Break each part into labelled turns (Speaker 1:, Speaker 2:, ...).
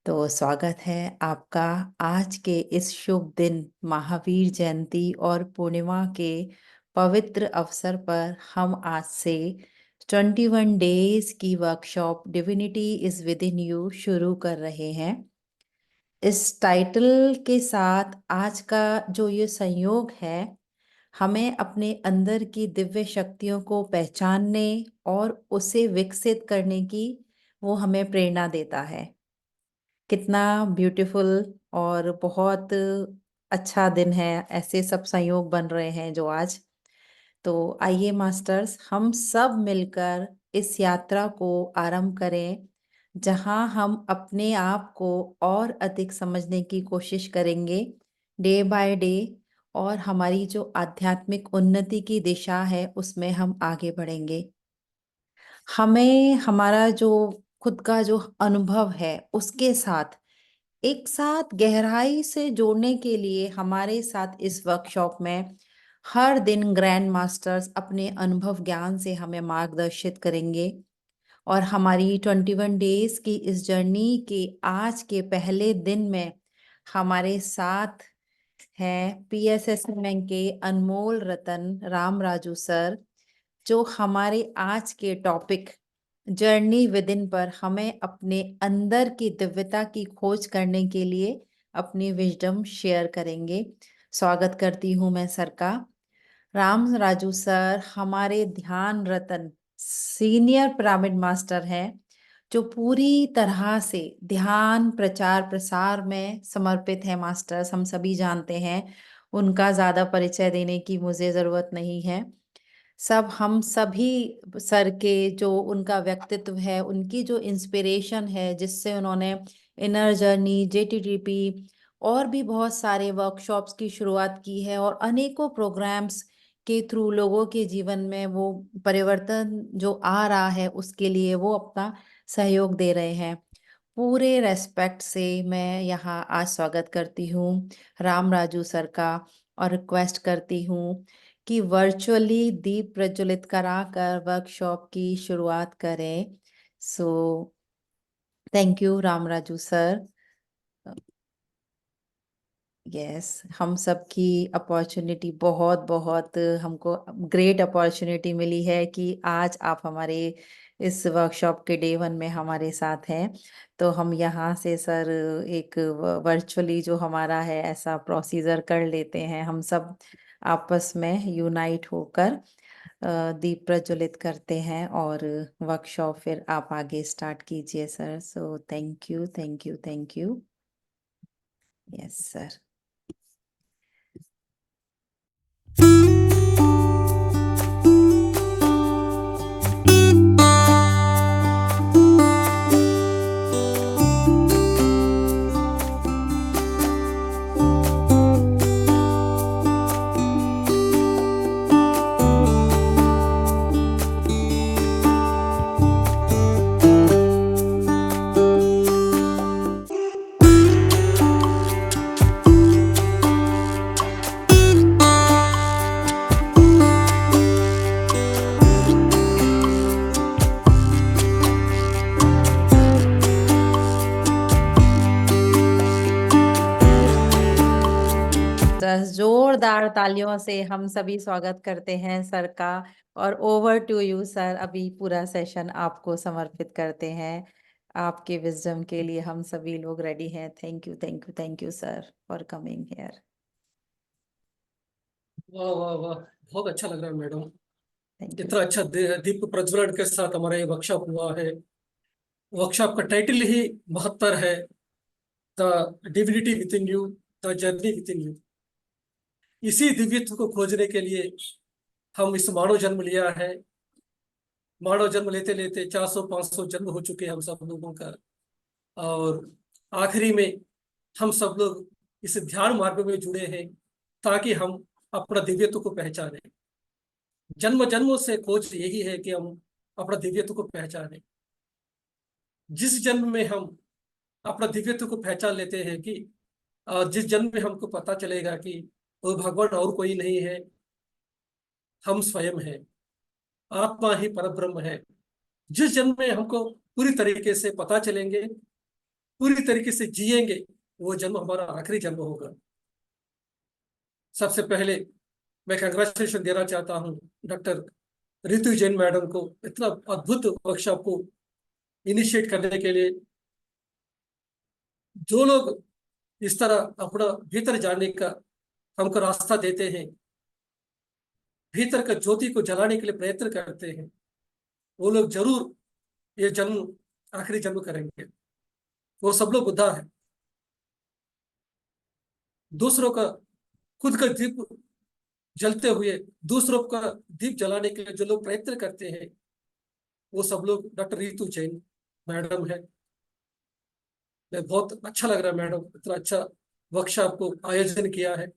Speaker 1: तो स्वागत है आपका आज के इस शुभ दिन महावीर जयंती और पूर्णिमा के पवित्र अवसर पर हम आज से 21 डेज की workshop divinity is with in you शुरू कर रहे हैं। इस टाइटल के साथ आज का जो ये संयोग है, हमें अपने अंदर की दिव्य शक्तियों को पहचानने और उसे विकसित करने की वो हमें प्रेरणा देता है। कितना ब्यूटीफुल और बहुत अच्छा दिन है, ऐसे सब संयोग बन रहे हैं जो आज। तो आइए मास्टर्स, हम सब मिलकर इस यात्रा को आरंभ करें, जहां हम अपने आप को और अधिक समझने की कोशिश करेंगे डे बाय डे, और हमारी जो आध्यात्मिक उन्नति की दिशा है उसमें हम आगे बढ़ेंगे। हमें हमारा जो खुद का जो अनुभव है उसके साथ एक साथ गहराई से जोड़ने के लिए हमारे साथ इस वर्कशॉप में हर दिन ग्रैंड मास्टर्स अपने अनुभव ज्ञान से हमें मार्गदर्शित करेंगे। और हमारी 21 डेज की इस जर्नी के आज के पहले दिन में हमारे साथ हैं PSSM के अनमोल रतन राम राजू सर, जो हमारे आज के टॉपिक जर्नी विद इन पर हमें अपने अंदर की दिव्यता की खोज करने के लिए अपनी विजडम शेयर करेंगे। स्वागत करती हूँ मैं सर का। राम राजू सर हमारे ध्यान रतन सीनियर पिरामिड मास्टर हैं, जो पूरी तरह से ध्यान प्रचार प्रसार में समर्पित है। मास्टर्स हम सभी जानते हैं, उनका ज्यादा परिचय देने की मुझे जरूरत नहीं है। हम सभी सर के जो उनका व्यक्तित्व है, उनकी जो इंस्पिरेशन है, जिससे उन्होंने इनर जर्नी, JTTP और भी बहुत सारे वर्कशॉप्स की शुरुआत की है, और अनेकों प्रोग्राम्स के थ्रू लोगों के जीवन में वो परिवर्तन जो आ रहा है उसके लिए वो अपना सहयोग दे रहे हैं। पूरे रेस्पेक्ट से मैं यहाँ आज स्वागत करती हूँ राम राजू सर का, और रिक्वेस्ट करती हूँ कि वर्चुअली दीप प्रज्वलित कराकर वर्कशॉप की शुरुआत करें। So thank you Ram Raju sir. Yes, हम सब की अपॉर्चुनिटी बहुत बहुत हमको ग्रेट अपॉर्चुनिटी मिली है कि आज आप हमारे इस वर्कशॉप के डे 1 में हमारे साथ हैं। तो हम यहाँ से सर एक वर्चुअली जो हमारा है ऐसा प्रोसीजर कर लेते हैं, हम सब आपस में यूनाइट होकर दीप प्रज्वलित करते हैं, और वर्कशॉप फिर आप आगे स्टार्ट कीजिए sir. So thank you, thank you, thank you. Yes sir. जोरदार तालियों से हम सभी स्वागत करते हैं सर का। और ओवर टू यू सर, अभी पूरा सेशन आपको समर्पित करते हैं। आपके विजडम के लिए हम सभी लोग रेडी हैं। Thank you, thank you, thank you sir for coming here.
Speaker 2: वाह वाह वाह, बहुत अच्छा लग रहा है मैडम।
Speaker 1: Thank you.
Speaker 2: इतना अच्छा दीप प्रज्वलन के साथ हमारा ये वर्कशॉप हुआ है। वर्कशॉप का टाइटल ही महत्तर है, the divinity with in you, the journey with in you. इसी दिव्यत्व को खोजने के लिए हम इस मानव जन्म लिया है। मानव जन्म लेते लेते 400-500 जन्म हो चुके हैं हम सब लोगों का, और आखिरी में हम सब लोग इस ध्यान मार्ग में जुड़े हैं ताकि हम अपना दिव्यत्व को पहचानें। जन्म जन्मों से खोज यही है कि हम अपना दिव्यत्व को पहचानें। जिस जन्म में हम अपना दिव्यत्व को पहचान लेते हैं कि जिस जन्म में हमको पता चलेगा कि वो भगवान और कोई नहीं है, हम स्वयं हैं, आत्मा ही परब्रह्म है। जिस जन्म में हमको पूरी तरीके से पता चलेंगे पूरी तरीके से जिएंगे, वो जन्म हमारा आखिरी जन्म होगा। सबसे पहले मैं कंग्रेचुलेशन देना चाहता हूँ डॉक्टर रितु जैन मैडम को, इतना अद्भुत वर्कशॉप को इनिशिएट करने के लिए। जो लोग इस तरह अपना भीतर जाने का हमको रास्ता देते हैं, भीतर का ज्योति को जलाने के लिए प्रयत्न करते हैं, वो लोग जरूर ये जन्म आखिरी जन्म करेंगे। वो सब लोग बुद्धा है। दूसरों का, खुद का दीप जलते हुए दूसरों का दीप जलाने के लिए जो लोग प्रयत्न करते हैं, वो सब लोग डॉक्टर रितु जैन मैडम है। मैं बहुत अच्छा लग रहा है मैडम, इतना अच्छा वर्कशॉप को आयोजन किया है।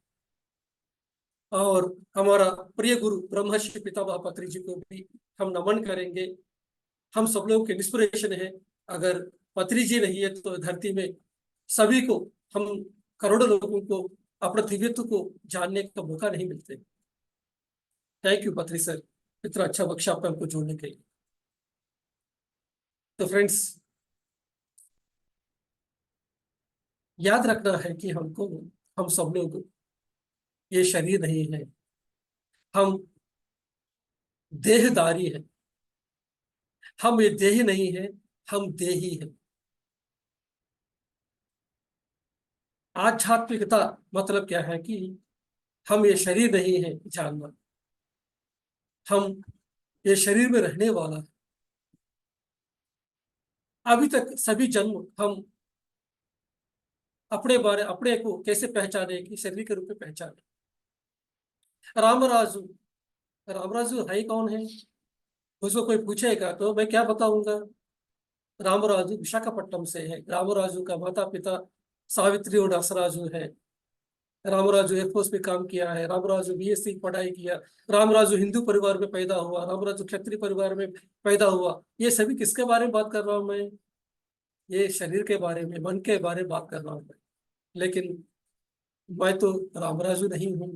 Speaker 2: और हमारा प्रिय गुरु ब्रह्मर्षि पितामह पत्री जी को भी हम नमन करेंगे। हम सब लोगों के इंस्पिरेशन है। अगर पत्री जी नहीं है तो धरती में सभी को, हम करोड़ों लोगों को अपने दिव्यत्व को जानने का मौका नहीं मिलते। थैंक यू पत्री सर, इतना अच्छा वर्कशॉप में हमको जोड़ने के लिए। तो फ्रेंड्स, याद रखना है कि हमको, हम सब लोग ये शरीर नहीं है, हम देहदारी है। हम ये देह नहीं है, हम देही है। आध्यात्मिकता मतलब क्या है कि हम ये शरीर नहीं है जानवर, हम ये शरीर में रहने वाला है। अभी तक सभी जन्म हम अपने को कैसे पहचाने कि शरीर के रूप में पहचाने। रामराजू, रामराजू है कौन है? मुझको कोई पूछेगा तो मैं क्या बताऊंगा? रामराजू विशाखापट्टनम से है। रामराजू का माता पिता सावित्री और दासराजू है। रामराजू एयरफोर्स में काम किया है। रामराजू बीएससी पढ़ाई किया। रामराजू हिंदू परिवार में पैदा हुआ। रामराजू क्षत्रिय परिवार में पैदा हुआ। ये सभी किसके बारे में बात कर रहा हूँ मैं? ये शरीर के बारे में, मन के बारे में बात कर रहा हूँ मैं। लेकिन मैं तो रामराजू नहीं हूँ।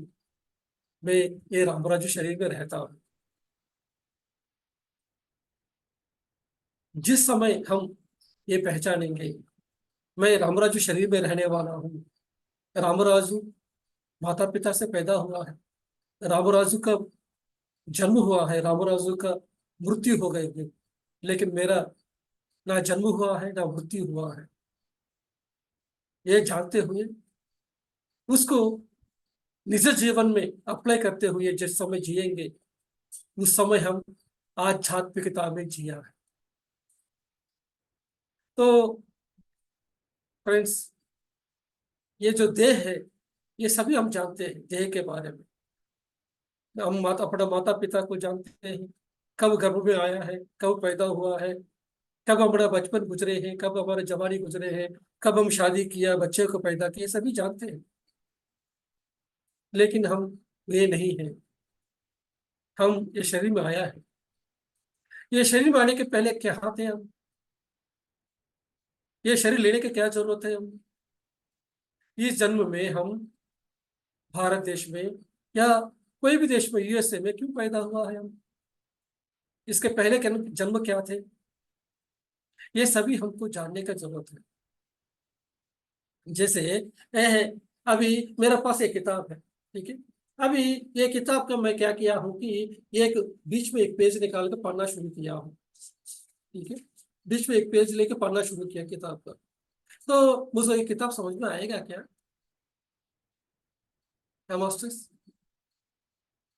Speaker 2: मैं ये रामराजू शरीर में रहता हूँ। जिस समय हम ये पहचानेंगे मैं रामराजू शरीर में रहने वाला हूँ, रामराजू माता पिता से पैदा हुआ है, रामराजू का जन्म हुआ है, रामराजू का मृत्यु हो गई है, लेकिन मेरा ना जन्म हुआ है ना मृत्यु हुआ है। ये जानते हुए उसको निज जीवन में अप्लाई करते हुए जिस समय जिएंगे, उस समय हम आध्यात्मिकता में जिया है। तो फ्रेंड्स, ये जो देह है, ये सभी हम जानते हैं देह के बारे में। हम अपना माता पिता को जानते हैं, कब गर्भ में आया है, कब पैदा हुआ है, कब हमारा बचपन गुजरे हैं, कब हमारे जवानी गुजरे हैं, कब हम शादी किया, बच्चे को पैदा किया, सभी जानते हैं। लेकिन हम ये नहीं है। हम ये शरीर में आया है। ये शरीर में आने के पहले क्या थे हम? ये शरीर लेने की क्या जरूरत है हम? इस जन्म में हम भारत देश में या कोई भी देश में, यूएसए में क्यों पैदा हुआ है हम? इसके पहले के जन्म क्या थे? ये सभी हमको जानने का जरूरत है। जैसे अभी मेरे पास एक किताब है, ठीक है। अभी ये किताब का मैं क्या किया हूँ कि एक बीच में एक पेज निकाल कर पढ़ना शुरू किया हूँ, ठीक है। बीच में एक पेज लेके पढ़ना शुरू किया किताब का। तो मुझे ये किताब समझ में आएगा क्या? क्या मास्टर्स,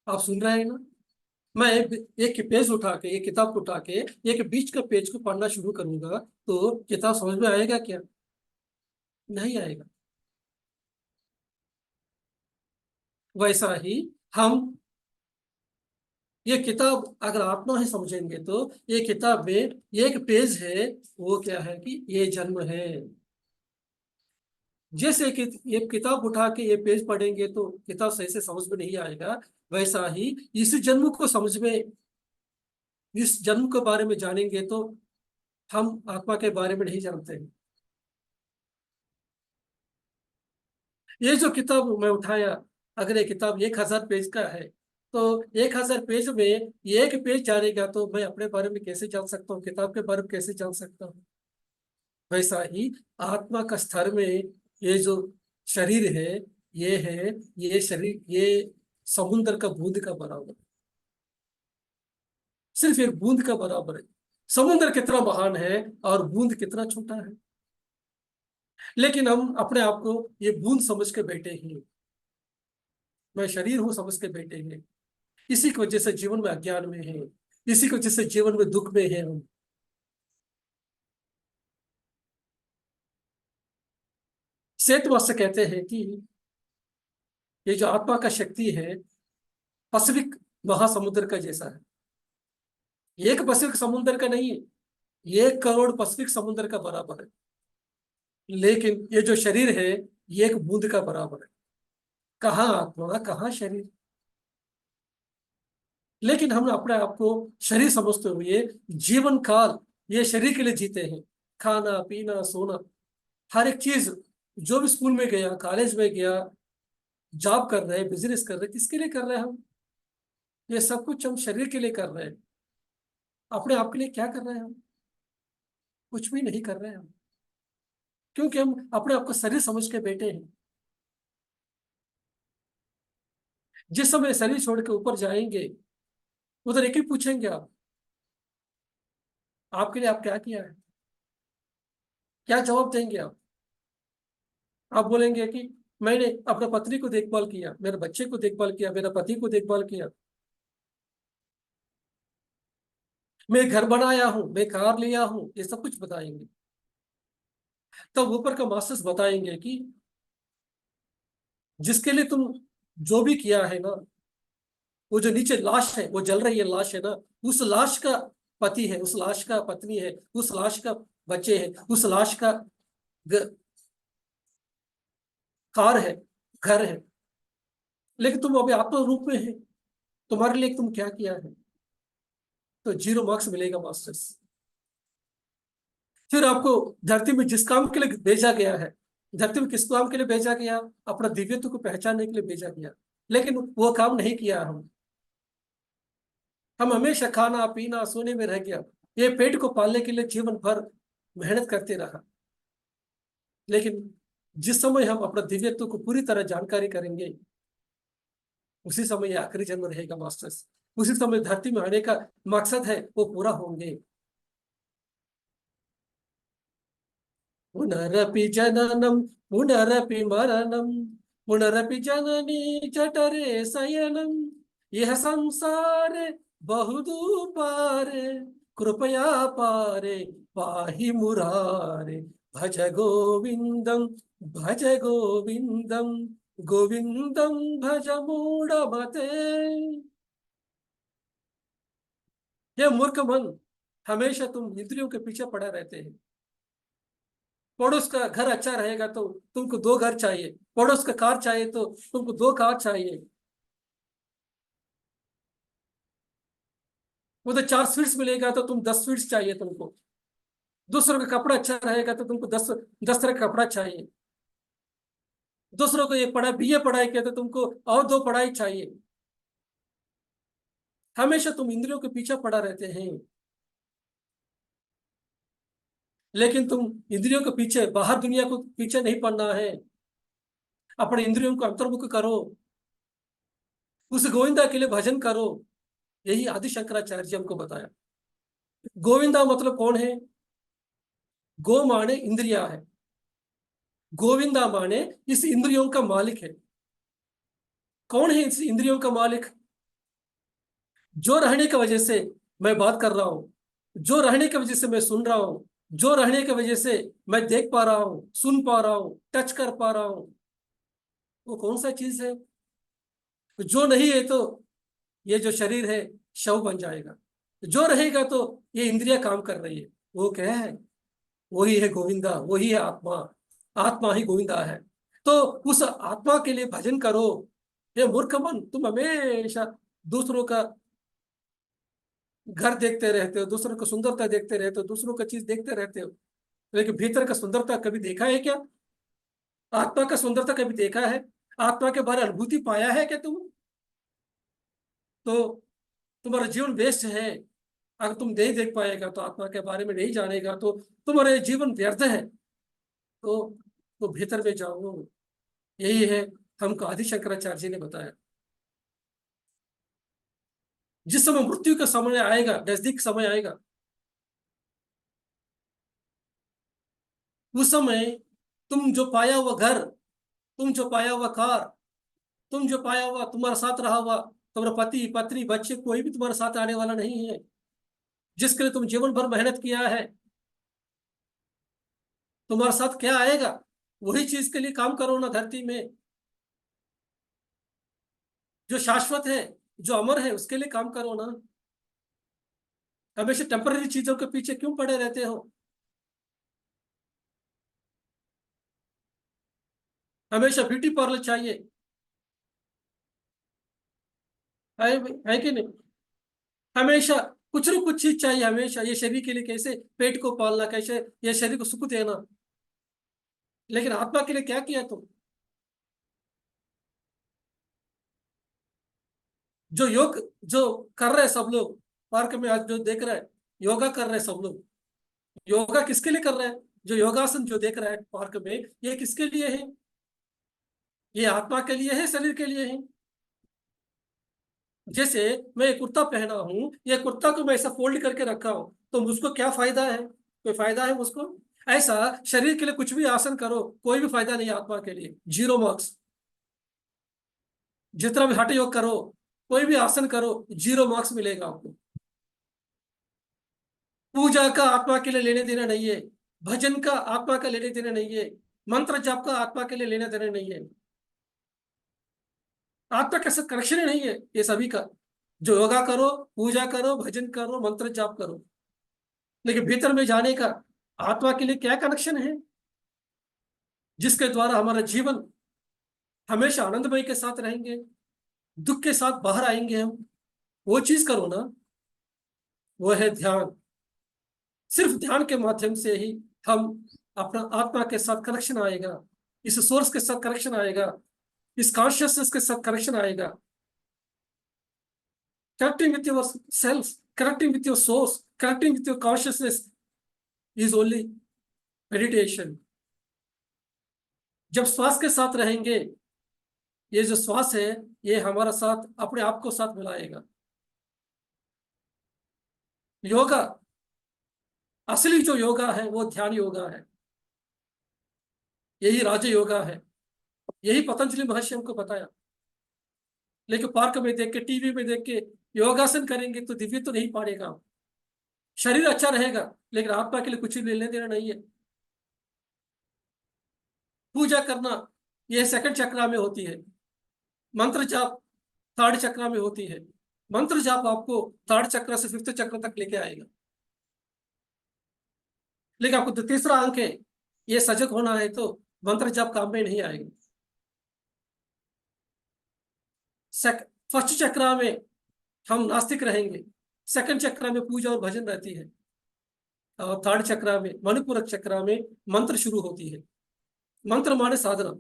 Speaker 2: आप सुन रहे हैं ना? मैं एक पेज उठा के, एक किताब को उठा के एक बीच का पेज को पढ़ना शुरू करूंगा तो किताब समझ में आएगा क्या? नहीं आएगा। वैसा ही हम ये किताब अगर आप ना ही समझेंगे तो ये किताब में एक पेज है, वो क्या है कि ये जन्म है। जैसे कि ये किताब उठा के ये पेज पढ़ेंगे तो किताब सही से समझ में नहीं आएगा, वैसा ही इस जन्म को समझ में, इस जन्म के बारे में जानेंगे तो हम आत्मा के बारे में नहीं जानते हैं। ये जो किताब मैं उठाया, अगर ये किताब 1000 पेज का है तो 1000 पेज में ये एक पेज जानेगा तो मैं अपने बारे में कैसे जान सकता हूँ, किताब के बारे में कैसे जान सकता हूँ? वैसा ही आत्मा का स्तर में ये जो शरीर है, ये शरीर, ये समुद्र का बूंद का बराबर, सिर्फ एक बूंद का बराबर है। समुद्र कितना महान है और बूंद कितना छोटा है, लेकिन हम अपने आप को ये बूंद समझ के बैठे हैं, मैं शरीर हूं समझ के बैठे हैं। इसी की वजह से जीवन में अज्ञान में है, इसी की वजह से जीवन में दुख में है हम। श्वेतवास्य कहते हैं कि ये जो आत्मा का शक्ति है पैसिफिक महासमुद्र का जैसा है। एक पैसिफिक समुद्र का नहीं है, 1 करोड़ पैसिफिक समुद्र का बराबर है। लेकिन ये जो शरीर है ये एक बूंद का बराबर है। कहाँ आत्मा, कहाँ शरीर। लेकिन हम अपने आप को शरीर समझते हुए जीवन काल ये शरीर के लिए जीते हैं। खाना पीना सोना, हर एक चीज, जो भी स्कूल में गया, कॉलेज में गया, जॉब कर रहे हैं, बिजनेस कर रहे हैं, किसके लिए कर रहे हैं हम? ये सब कुछ हम शरीर के लिए कर रहे हैं। अपने आप के लिए क्या कर रहे हैं हम? कुछ भी नहीं कर रहे हैं हम, क्योंकि हम अपने आप को शरीर समझ के बैठे हैं। जिस समय शरीर छोड़ के ऊपर जाएंगे उधर एक ही पूछेंगे आप, आपके लिए आप क्या किया है? क्या जवाब देंगे आप बोलेंगे कि मैंने अपने पत्नी को देखभाल किया, मेरे बच्चे को देखभाल किया, मेरे पति को देखभाल किया, मैं घर बनाया हूं, मैं कार लिया हूं, ये सब कुछ बताएंगे। तब ऊपर का मास्टर्स बताएंगे कि जिसके लिए तुम जो भी किया है ना, वो जो नीचे लाश है, वो जल रही है लाश है ना, उस लाश का पति है, उस लाश का पत्नी है, उस लाश का बच्चे है, उस लाश का ग- कार है, घर है। लेकिन तुम अभी आत्मा रूप में है, तुम्हारे लिए तुम क्या किया है? तो 0 मार्क्स मिलेगा मास्टर्स। फिर आपको धरती में जिस काम के लिए भेजा गया है, धरती में किस काम के लिए भेजा गया? अपना दिव्यत्व को पहचानने के लिए भेजा गया, लेकिन वो काम नहीं किया हम हमेशा खाना पीना सोने में रह गया। ये पेट को पालने के लिए जीवन भर मेहनत करते रहा। लेकिन जिस समय हम अपना दिव्यत्व को पूरी तरह जानकारी करेंगे, उसी समय ये आखिरी जन्म रहेगा मास्टर्स। उसी समय धरती में आने का मकसद है वो पूरा होंगे। पुनरपि जननम पुनरपि मरणम पुनरपि जननी जठरे शयनम, यह संसार बहुदूपारे, कृपया पारे पाहि मुरारे, भज गोविंदम, भज गोविंदम, गोविंदम भज मूढ़मते। ये मूर्ख मन, हमेशा तुम इंद्रियों के पीछे पड़े रहते हैं। पड़ोस का घर अच्छा रहेगा तो तुमको 2 घर चाहिए, पड़ोस का कार चाहिए तो तुमको 2 कार चाहिए, उधर 4 स्वीट्स मिलेगा तो तुम 10 स्वीट्स चाहिए तुमको, दूसरों का कपड़ा अच्छा रहेगा तो तुमको 10 10 तरह का कपड़ा चाहिए, दूसरों को ये पढ़ा बीए पढ़ाई किया तो तुमको और 2 पढ़ाई चाहिए। हमेशा तुम इंद्रियों के पीछे पड़ा रहते हैं। लेकिन तुम इंद्रियों के पीछे, बाहर दुनिया को पीछे नहीं पड़ना है, अपने इंद्रियों को अंतर्मुख करो, उस गोविंदा के लिए भजन करो। यही आदि शंकराचार्य जी हमको बताया। गोविंदा मतलब कौन है? गो माने इंद्रिया है, गोविंदा माने इस इंद्रियों का मालिक है। कौन है इस इंद्रियों का मालिक? जो रहने की वजह से मैं बात कर रहा हूं, जो रहने की वजह से मैं सुन रहा हूं, जो रहने की वजह से मैं देख पा रहा हूं, सुन पा रहा हूं, टच कर पा रहा हूं, वो कौन सा चीज है? जो नहीं है तो ये जो शरीर है शव बन जाएगा। जो रहेगा तो ये इंद्रिया काम कर रही है। वो क्या है? वही है गोविंदा, वही है आत्मा। आत्मा ही गोविंदा है। तो उस आत्मा के लिए भजन करो। ये मूर्ख मन, तुम हमेशा दूसरों का घर देखते रहते हो, दूसरों को सुंदरता देखते रहते हो, दूसरों का चीज देखते रहते हो, लेकिन भीतर का सुंदरता कभी देखा है क्या? आत्मा का सुंदरता कभी देखा है? आत्मा के बारे में अनुभूति पाया है क्या तुम? तो तुम्हारा जीवन वेस्ट है। अगर तुम नहीं देख पाएगा तो आत्मा के बारे में नहीं जानेगा तो तुम्हारे जीवन व्यर्थ है। तो भीतर में जाओ, यही है हमको आदि शंकराचार्य जी ने बताया। जिस समय मृत्यु का समय आएगा, नजदीक समय आएगा, उस समय तुम जो पाया हुआ घर, तुम जो पाया हुआ कार, तुम जो पाया हुआ तुम्हारा साथ रहा हुआ तुम्हारा पति पत्नी बच्चे, कोई भी तुम्हारे साथ आने वाला नहीं है। जिसके लिए तुम जीवन भर मेहनत किया है, तुम्हारे साथ क्या आएगा? वही चीज के लिए काम करो ना धरती में। जो शाश्वत है, जो अमर है, उसके लिए काम करो ना। हमेशा टेम्पररी चीजों के पीछे क्यों पड़े रहते हो? हमेशा ब्यूटी पार्लर चाहिए, है, है कि नहीं? हमेशा कुछ न कुछ चीज चाहिए। हमेशा ये शरीर के लिए कैसे पेट को पालना, कैसे ये शरीर को सुख देना, लेकिन आत्मा के लिए क्या किया तुम? जो योग जो कर रहे हैं सब लोग, पार्क में आज जो देख रहे हैं, योगा कर रहे हैं सब लोग। योगा किसके लिए कर रहे हैं? जो योगासन जो देख रहा है पार्क में, ये किसके लिए है? ये आत्मा के लिए है, शरीर के लिए है। जैसे मैं एक कुर्ता पहना हूं, ये कुर्ता को मैं ऐसा फोल्ड करके रखा हूं, तो मुझको क्या फायदा है? कोई फायदा है मुझको? ऐसा शरीर के लिए कुछ भी आसन करो, कोई भी फायदा नहीं। आत्मा के लिए 0 मार्क्स। जितना भी हठ योग करो, कोई भी आसन करो, 0 मार्क्स मिलेगा आपको। पूजा का आत्मा के लिए लेने देना नहीं है, भजन का आत्मा का लेने देना नहीं है, मंत्र जाप का आत्मा के लिए लेना देना नहीं है। आत्मा का कनेक्शन ही नहीं है ये सभी का। जो योगा करो, पूजा करो, भजन करो, मंत्र जाप करो, लेकिन भीतर में जाने का आत्मा के लिए क्या कनेक्शन है? जिसके द्वारा हमारा जीवन हमेशा आनंदमय के साथ रहेंगे, दुख के साथ बाहर आएंगे हम। वो चीज करो ना, वो है ध्यान। सिर्फ ध्यान के माध्यम से ही हम अपना आत्मा के साथ कनेक्शन आएगा, इस सोर्स के साथ कनेक्शन आएगा, इस कॉन्शियसनेस के साथ कनेक्शन आएगा। Connecting with your self, connecting with your source, connecting with your consciousness is only meditation. जब श्वास के साथ रहेंगे, ये जो श्वास है, ये हमारा साथ अपने आप को साथ मिलाएगा। योगा, असली जो योगा है वो ध्यान योगा है, यही राज योगा है, यही पतंजलि महर्षि हमको बताया। लेकिन पार्क में देख के, टीवी में देख के योगासन करेंगे तो दिव्य तो नहीं पाएगा। शरीर अच्छा रहेगा, लेकिन आत्मा के लिए कुछ लेने देना नहीं है। पूजा करना, यह सेकंड चक्रा में होती है। मंत्र जाप थर्ड चक्रा में होती है। मंत्र जाप आपको थर्ड चक्र से फिफ्थ चक्र तक लेके आएगा। लेकिन आपको तो तीसरा अंक है, ये सजग होना है, तो मंत्र जाप काम में नहीं आएगा। फर्स्ट चक्र में हम नास्तिक रहेंगे, सेकंड चक्र में पूजा और भजन रहती है, और थर्ड चक्र में, मणिपूरक चक्र में मंत्र शुरू होती है। मंत्र माने साधना।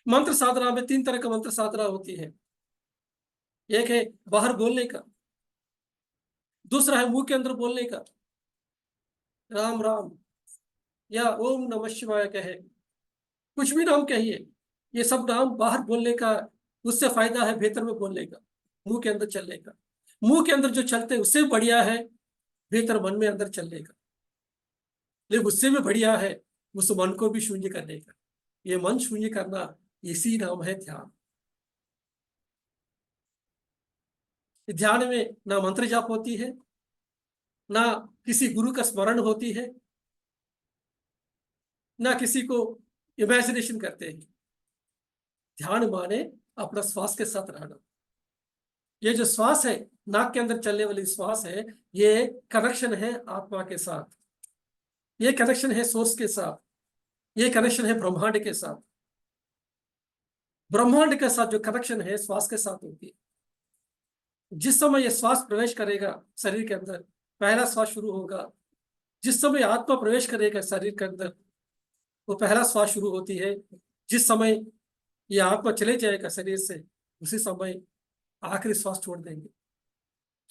Speaker 2: मंत्र साधना में 3 तरह का मंत्र साधना होती है। एक है बाहर बोलने का, दूसरा है मुंह के अंदर बोलने का, राम राम या ओम नमः शिवाय कहे, कुछ भी नाम कहिए, ये सब नाम बाहर बोलने का। उससे फायदा है भीतर में बोलने का, मुंह के अंदर चलने का। मुंह के अंदर जो चलते हैं उससे बढ़िया है भीतर मन में अंदर चलने का, लेकिन उससे भी बढ़िया है उस मन को भी शून्य करने का। ये मन शून्य करना, इसी नाम है ध्यान। ध्यान में ना मंत्र जाप होती है, ना किसी गुरु का स्मरण होती है, ना किसी को इमेजिनेशन करते हैं। ध्यान माने अपना श्वास के साथ रहना। ये जो श्वास है, नाक के अंदर चलने वाली श्वास है, ये कनेक्शन है आत्मा के साथ, ये कनेक्शन है सोर्स के साथ, ये कनेक्शन है ब्रह्मांड के साथ। ब्रह्मांड के साथ जो कनेक्शन है श्वास के साथ होती है। जिस समय ये श्वास प्रवेश करेगा शरीर के अंदर, पहला श्वास शुरू होगा। जिस समय आत्मा प्रवेश करेगा शरीर के अंदर, वो पहला श्वास शुरू होती है। जिस समय ये आत्मा चले जाएगा शरीर से, उसी समय आखिरी श्वास छोड़ देंगे।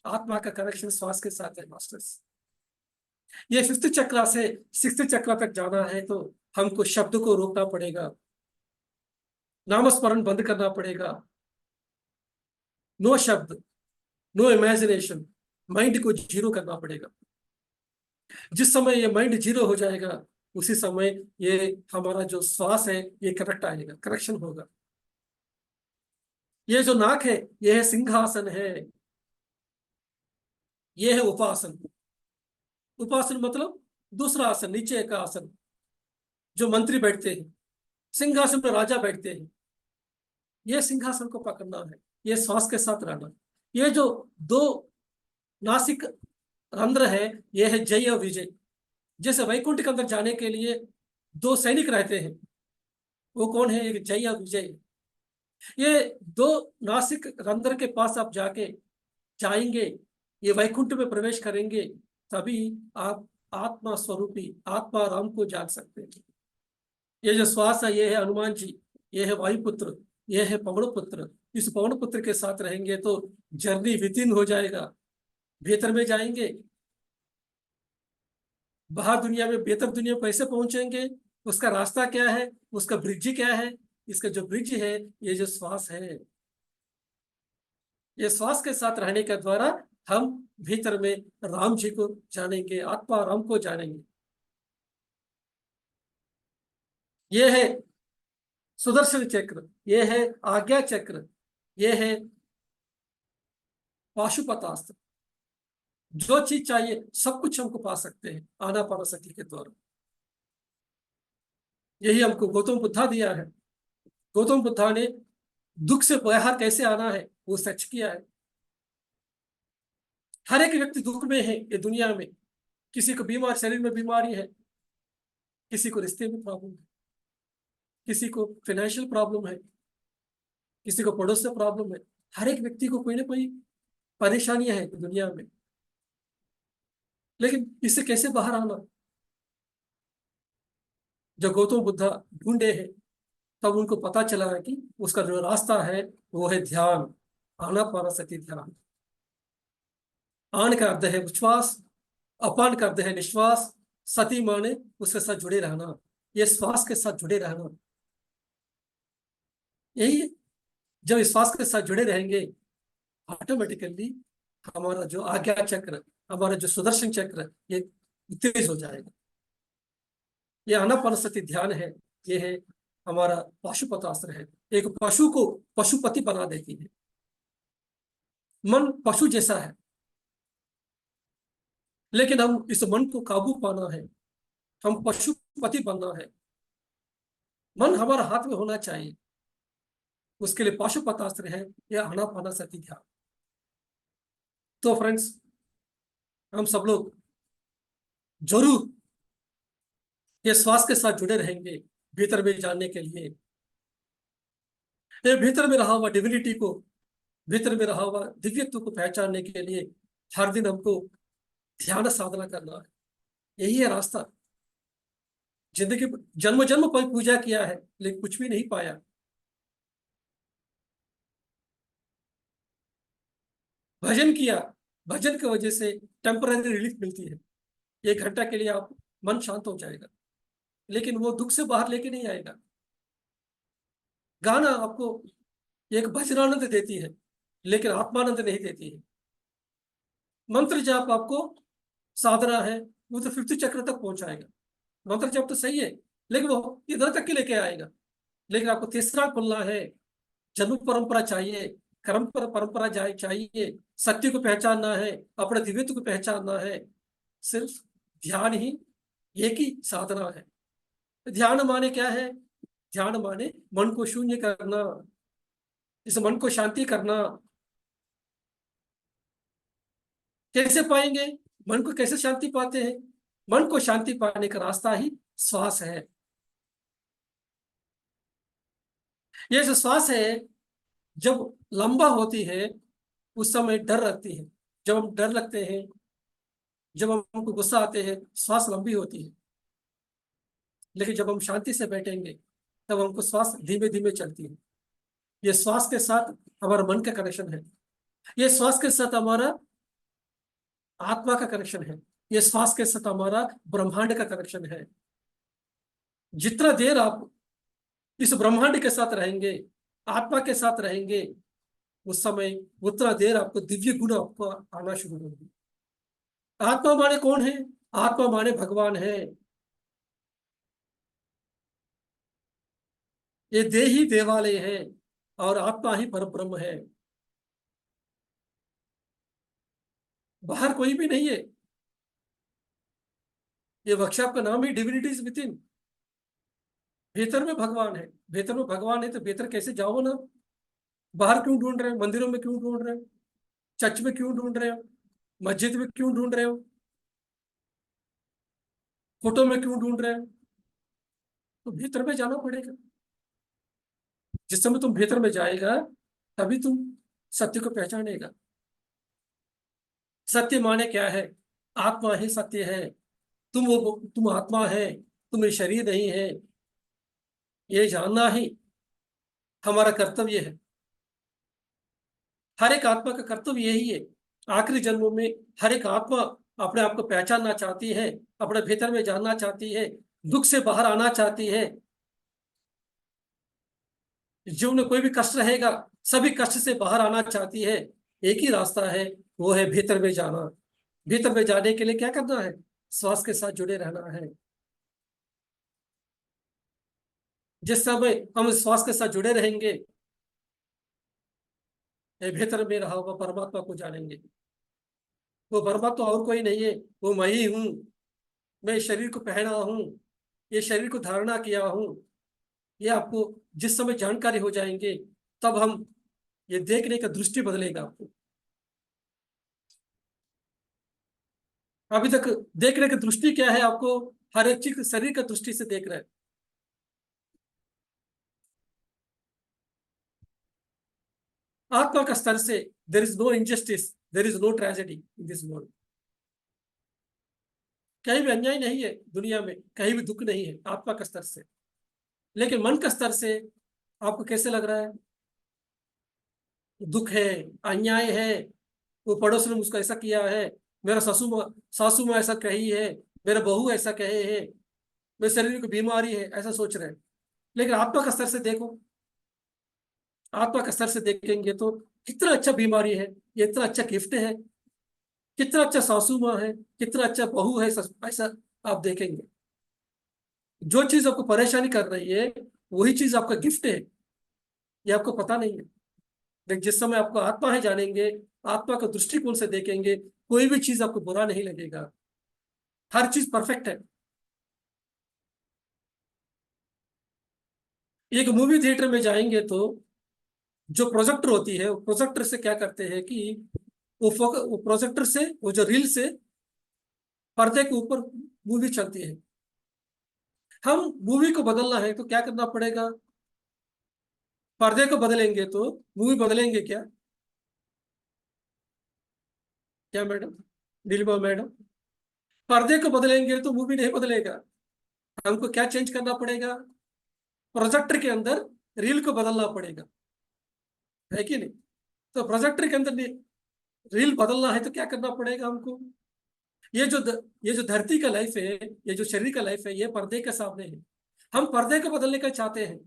Speaker 2: आत्मा का कनेक्शन श्वास के साथ है मास्टर्स। ये फिफ्थ चक्र से सिक्स्थ चक्र तक जाना है तो हमको शब्द को रोकना पड़ेगा, नामस्मरण बंद करना पड़ेगा, नो शब्द, नो इमेजिनेशन, माइंड को जीरो करना पड़ेगा। जिस समय ये माइंड जीरो हो जाएगा उसी समय ये हमारा जो श्वास है ये करेक्ट आएगा, करेक्शन होगा। ये जो नाक है ये है सिंहासन है, ये है उपासन। उपासन मतलब दूसरा आसन, नीचे का आसन जो मंत्री बैठते हैं, सिंहासन पर राजा बैठते हैं। ये सिंहासन को पकड़ना है, ये श्वास के साथ रहना। ये जो दो नासिक रंध्र है ये है जय और विजय। जैसे वैकुंठ के अंदर जाने के लिए दो सैनिक रहते हैं, वो कौन है? एक जय और विजय। ये दो नासिक रंध्र के पास आप जाके जाएंगे, ये वैकुंठ में प्रवेश करेंगे, तभी आप आत्मा स्वरूपी आत्मा राम को जान सकते हैं। ये जो श्वास है ये है हनुमान जी, ये है वायुपुत्र, ये है पवन पुत्र। इस पवन पुत्र के साथ रहेंगे तो जर्नी विदिन हो जाएगा, भीतर में जाएंगे। बाहर दुनिया में बेहतर दुनिया में कैसे पहुंचेंगे, उसका रास्ता क्या है, उसका ब्रिज क्या है? इसका जो ब्रिज है ये जो श्वास है, ये श्वास के साथ रहने के द्वारा हम भीतर में राम जी को जानेंगे, आत्मा राम को जानेंगे। ये है सुदर्शन चक्र, ये है आज्ञा चक्र, ये है पाशुपतास्त्र। जो चीज चाहिए सब कुछ हमको पा सकते हैं आनापानसति के द्वारा। यही हमको गौतम बुद्धा दिया है। गौतम बुद्धा ने दुख से बाहर कैसे आना है वो सच किया है। हर एक व्यक्ति दुख में है ये दुनिया में। किसी को बीमार, शरीर में बीमारी है, किसी को रिश्ते में प्रॉब्लम है, किसी को फाइनेंशियल प्रॉब्लम है, किसी को पड़ोस से प्रॉब्लम है। हर एक व्यक्ति को कोई ना कोई परेशानियां है दुनिया में। लेकिन इससे कैसे बाहर आना? जब गौतम बुद्धा ढूंढे हैं तब उनको पता चला है कि उसका जो रास्ता है वो है ध्यान, आनापानसति ध्यान। आन का अर्थ है उच्छ्वास, अपान का अर्थ है निश्वास, सती माने उसके साथ जुड़े रहना, ये श्वास के साथ जुड़े रहना। यही जब इस श्वास के साथ जुड़े रहेंगे ऑटोमेटिकली हमारा जो आज्ञा चक्र, हमारा जो सुदर्शन चक्र ये तेज हो जाएगा। ये आनापानसति ध्यान है, ये है हमारा पाशुपतास्त्र है। एक पशु को पशुपति बना देती है। मन पशु जैसा है, लेकिन हम इस मन को काबू पाना है, हम पशुपति बनना है। मन हमारा हाथ में होना चाहिए, उसके लिए पाशुपतास्त्र है यह आनापानसति ध्यान। तो फ्रेंड्स, हम सब लोग जरूर ये श्वास के साथ जुड़े रहेंगे भीतर में जानने के लिए। ये भीतर में रहा हुआ डिविनिटी को, भीतर में रहा हुआ दिव्यत्व को पहचानने के लिए हर दिन हमको ध्यान साधना करना है। यही है रास्ता। जिंदगी जन्म जन्म पर पूजा किया है लेकिन कुछ भी नहीं पाया। भजन किया, भजन की वजह से टेम्पररी रिलीफ मिलती है। 1 घंटा के लिए आप मन शांत हो जाएगा, लेकिन वो दुख से बाहर लेके नहीं आएगा। गाना आपको एक भजनानंद देती है लेकिन आत्मानंद नहीं देती है। मंत्र जाप आपको साधना है, वो तो फिफ्थ चक्र तक पहुंचाएगा। मंत्र जाप तो सही है लेकिन वो इधर तक के लेके आएगा। लेकिन आपको तीसरा खुलना है, जन्म परंपरा चाहिए, कर्म पर परंपरा चाहिए, सत्य को पहचानना है, अपने दिव्यत्व को पहचानना है। सिर्फ ध्यान ही एक ही साधना है। ध्यान माने क्या है? ध्यान माने मन को शून्य करना, इस मन को शांति करना। कैसे पाएंगे? मन को कैसे शांति पाते हैं? मन को शांति पाने का रास्ता ही श्वास है। ये जो श्वास है जब लंबा होती है उस समय डर लगती है। जब हम डर लगते हैं, जब हमको गुस्सा आते हैं, श्वास लंबी होती है। लेकिन जब हम शांति से बैठेंगे तब हमको श्वास धीमे धीमे चलती है। ये श्वास के साथ हमारा मन का कनेक्शन है। ये श्वास के साथ हमारा आत्मा का कनेक्शन है, ये श्वास के साथ हमारा ब्रह्मांड का कनेक्शन है। जितना देर आप इस ब्रह्मांड के साथ रहेंगे, आत्मा के साथ रहेंगे, उस समय उतना देर आपको दिव्य गुण आपको आना शुरू होंगे। आत्मा माने कौन है? आत्मा माने भगवान है। ये देह ही देवालय है और आत्मा ही परब्रह्म है। बाहर कोई भी नहीं है। ये वर्कशॉप का नाम ही डिविनिटीज विद इन। भीतर में भगवान है। भीतर में भगवान है तो भीतर कैसे जाओ ना? बाहर क्यों ढूंढ रहे हो? मंदिरों में क्यों ढूंढ रहे हो? चर्च में क्यों ढूंढ रहे हो? मस्जिद में क्यों ढूंढ रहे हो? फोटो में क्यों ढूंढ रहे हो? तो भीतर में जाना पड़ेगा। जिस समय तुम भीतर में जाएगा तभी तुम सत्य को पहचानेगा। सत्य माने क्या है? आत्मा ही सत्य है। तुम आत्मा है, तुम ये शरीर नहीं है। ये जानना ही हमारा कर्तव्य है। हर एक आत्मा का कर्तव्य यही है। आखिरी जन्मों में हर एक आत्मा अपने आप को पहचानना चाहती है, अपने भीतर में जानना चाहती है, दुख से बाहर आना चाहती है। जीवन में कोई भी कष्ट रहेगा, सभी कष्ट से बाहर आना चाहती है। एक ही रास्ता है, वो है भीतर में जाना। भीतर में जाने के लिए क्या करना है? श्वास के साथ जुड़े रहना है। जिस समय हम श्वास के साथ जुड़े रहेंगे, ये भीतर में रहा हुआ परमात्मा को जानेंगे। वो परमात्मा और कोई नहीं है, वो मैं ही हूँ। मैं इस शरीर को पहना हूँ, ये शरीर को धारणा किया हूँ। ये आपको जिस समय जानकारी हो जाएंगे तब हम ये देखने का दृष्टि बदलेगा आपको। अभी तक देखने की दृष्टि क्या है? आपको हर एक चीज शरीर का दृष्टि से देख रहे हैं। आत्मा का स्तर से there is no injustice, there is no tragedy in this world. कहीं भी अन्याय नहीं है दुनिया में, कहीं भी दुख नहीं है आत्मा का स्तर से। लेकिन मन का स्तर से आपको कैसे लग रहा है? दुख है, अन्याय है, वो पड़ोस ने मुझको ऐसा किया है, मेरा सासू माँ ऐसा कही है, मेरा बहू ऐसा कहे है, मेरे शरीर को बीमारी है, ऐसा सोच रहे हैं। लेकिन आत्मा का स्तर से देखो। आत्मा का स्तर से देखेंगे तो कितना अच्छा बीमारी है, ये इतना अच्छा गिफ्ट है, कितना अच्छा सासू माँ है, कितना अच्छा बहू है, ऐसा आप देखेंगे। जो चीज आपको परेशानी कर रही है वही चीज आपका गिफ्ट है, ये आपको पता नहीं है। लेकिन जिस समय आपको आत्मा है जानेंगे, आत्मा का दृष्टिकोण से देखेंगे, कोई भी चीज आपको बुरा नहीं लगेगा। हर चीज परफेक्ट है। एक मूवी थिएटर में जाएंगे तो जो प्रोजेक्टर होती है, वो प्रोजेक्टर से क्या करते हैं कि वो प्रोजेक्टर से, वो जो रील से पर्दे के ऊपर मूवी चलती है। हम मूवी को बदलना है तो क्या करना पड़ेगा? पर्दे को बदलेंगे तो मूवी बदलेंगे क्या? क्या मैडम, नीलिमा मैडम? पर्दे को बदलेंगे तो मूवी नहीं बदलेगा। हमको क्या चेंज करना पड़ेगा? प्रोजेक्टर के अंदर रील को बदलना पड़ेगा, है कि नहीं? तो प्रोजेक्टर के अंदर रील बदलना है तो क्या करना पड़ेगा हमको? ये जो धरती का लाइफ है, ये जो शरीर का लाइफ है, ये पर्दे के सामने है। हम पर्दे को बदलने का चाहते हैं।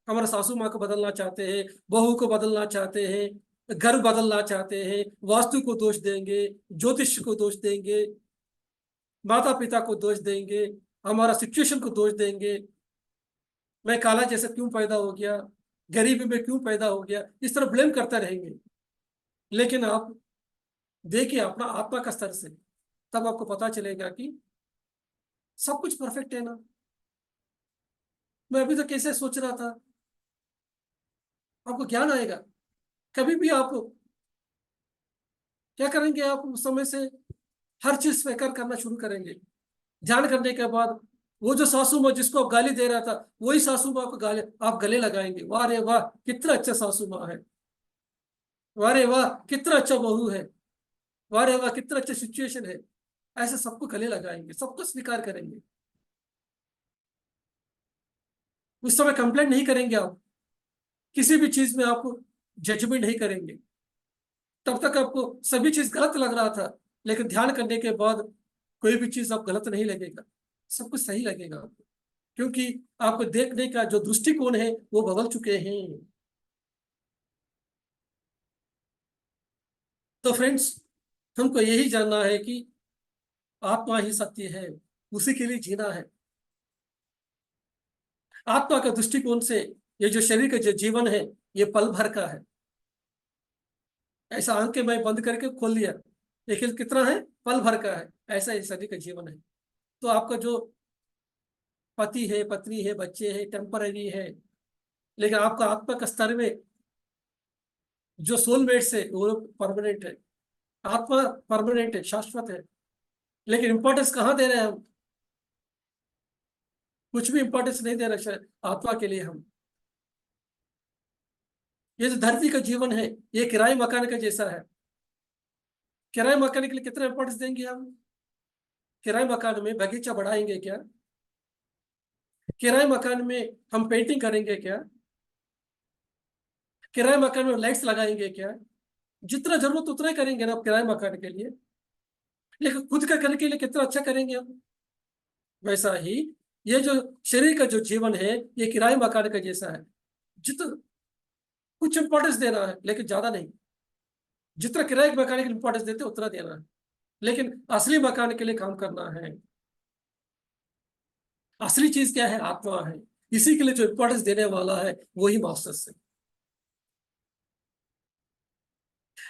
Speaker 2: हमारा सासू माँ को बदलना चाहते हैं, बहू को बदलना चाहते हैं, घर बदलना चाहते हैं, वास्तु को दोष देंगे, ज्योतिष को दोष देंगे, माता पिता को दोष देंगे, हमारा सिचुएशन को दोष देंगे। मैं काला जैसा क्यों पैदा हो गया, गरीबी में क्यों पैदा हो गया, इस तरह ब्लेम करते रहेंगे। लेकिन आप देखिए अपना आत्मा का स्तर से, तब आपको पता चलेगा कि सब कुछ परफेक्ट है ना। मैं अभी तो कैसे सोच रहा था। आपको ज्ञान आएगा। कभी भी आप क्या करेंगे? आप उस समय से हर चीज स्वीकार करना शुरू करेंगे। ध्यान करने के बाद वो जो सासू माँ जिसको आप गाली दे रहा था, वही सासू माँ को गाली आप गले लगाएंगे। वाह रे वाह, कितना अच्छा सासू माँ है। वाह रे वाह, कितना अच्छा बहू है। वाह रे वाह, कितना अच्छा सिचुएशन है। ऐसे सबको गले लगाएंगे, सबको स्वीकार करेंगे। उस समय कंप्लेंट नहीं करेंगे आप, किसी भी चीज में आप जजमेंट नहीं करेंगे। तब तक आपको सभी चीज गलत लग रहा था, लेकिन ध्यान करने के बाद कोई भी चीज आप गलत नहीं लगेगा, सब कुछ सही लगेगा आपको, क्योंकि आपको देखने का जो दृष्टिकोण है वो बदल चुके हैं। तो फ्रेंड्स, हमको यही जानना है कि आत्मा ही सत्य है, उसी के लिए जीना है। आत्मा के दृष्टिकोण से ये जो शरीर का जो जीवन है ये पल भर का है। ऐसा आंखें मैं बंद करके खोल लिया, लेकिन कितना है, पल भर का है। ऐसा ही शरीर का जीवन है। तो आपका जो पति है, पत्नी है, बच्चे हैं, टेम्पररी है, लेकिन आपका आत्मा का स्तर में जो सोलमेट्स है वो परमानेंट है। आत्मा परमानेंट है, शाश्वत है। लेकिन इंपॉर्टेंस कहाँ दे रहे हैं हम? कुछ भी इंपॉर्टेंस नहीं दे रहे शायद आत्मा के लिए हम। ये जो धरती का जीवन है ये किराए मकान का जैसा है। किराए मकान के लिए कितना इंपॉर्टेंस देंगे हम? किराए मकान में बगीचा बढ़ाएंगे क्या? किराए मकान में हम पेंटिंग करेंगे क्या? किराए मकान में लाइट्स लगाएंगे क्या? जितना जरूरत उतना ही करेंगे ना किराए मकान के लिए, लेकिन खुद का करने के लिए कितना अच्छा करेंगे हम। वैसा ही ये जो शरीर का जो जीवन है ये किराए मकान का जैसा है। जितना कुछ इंपॉर्टेंस देना है लेकिन ज्यादा नहीं। जितना किराए के मकान के लिए इंपॉर्टेंस देते हैं उतना देना है, लेकिन असली मकान के लिए काम करना है। असली चीज क्या है? आत्मा है। इसी के लिए जो इंपॉर्टेंस देने वाला है वही मास्टर्स है।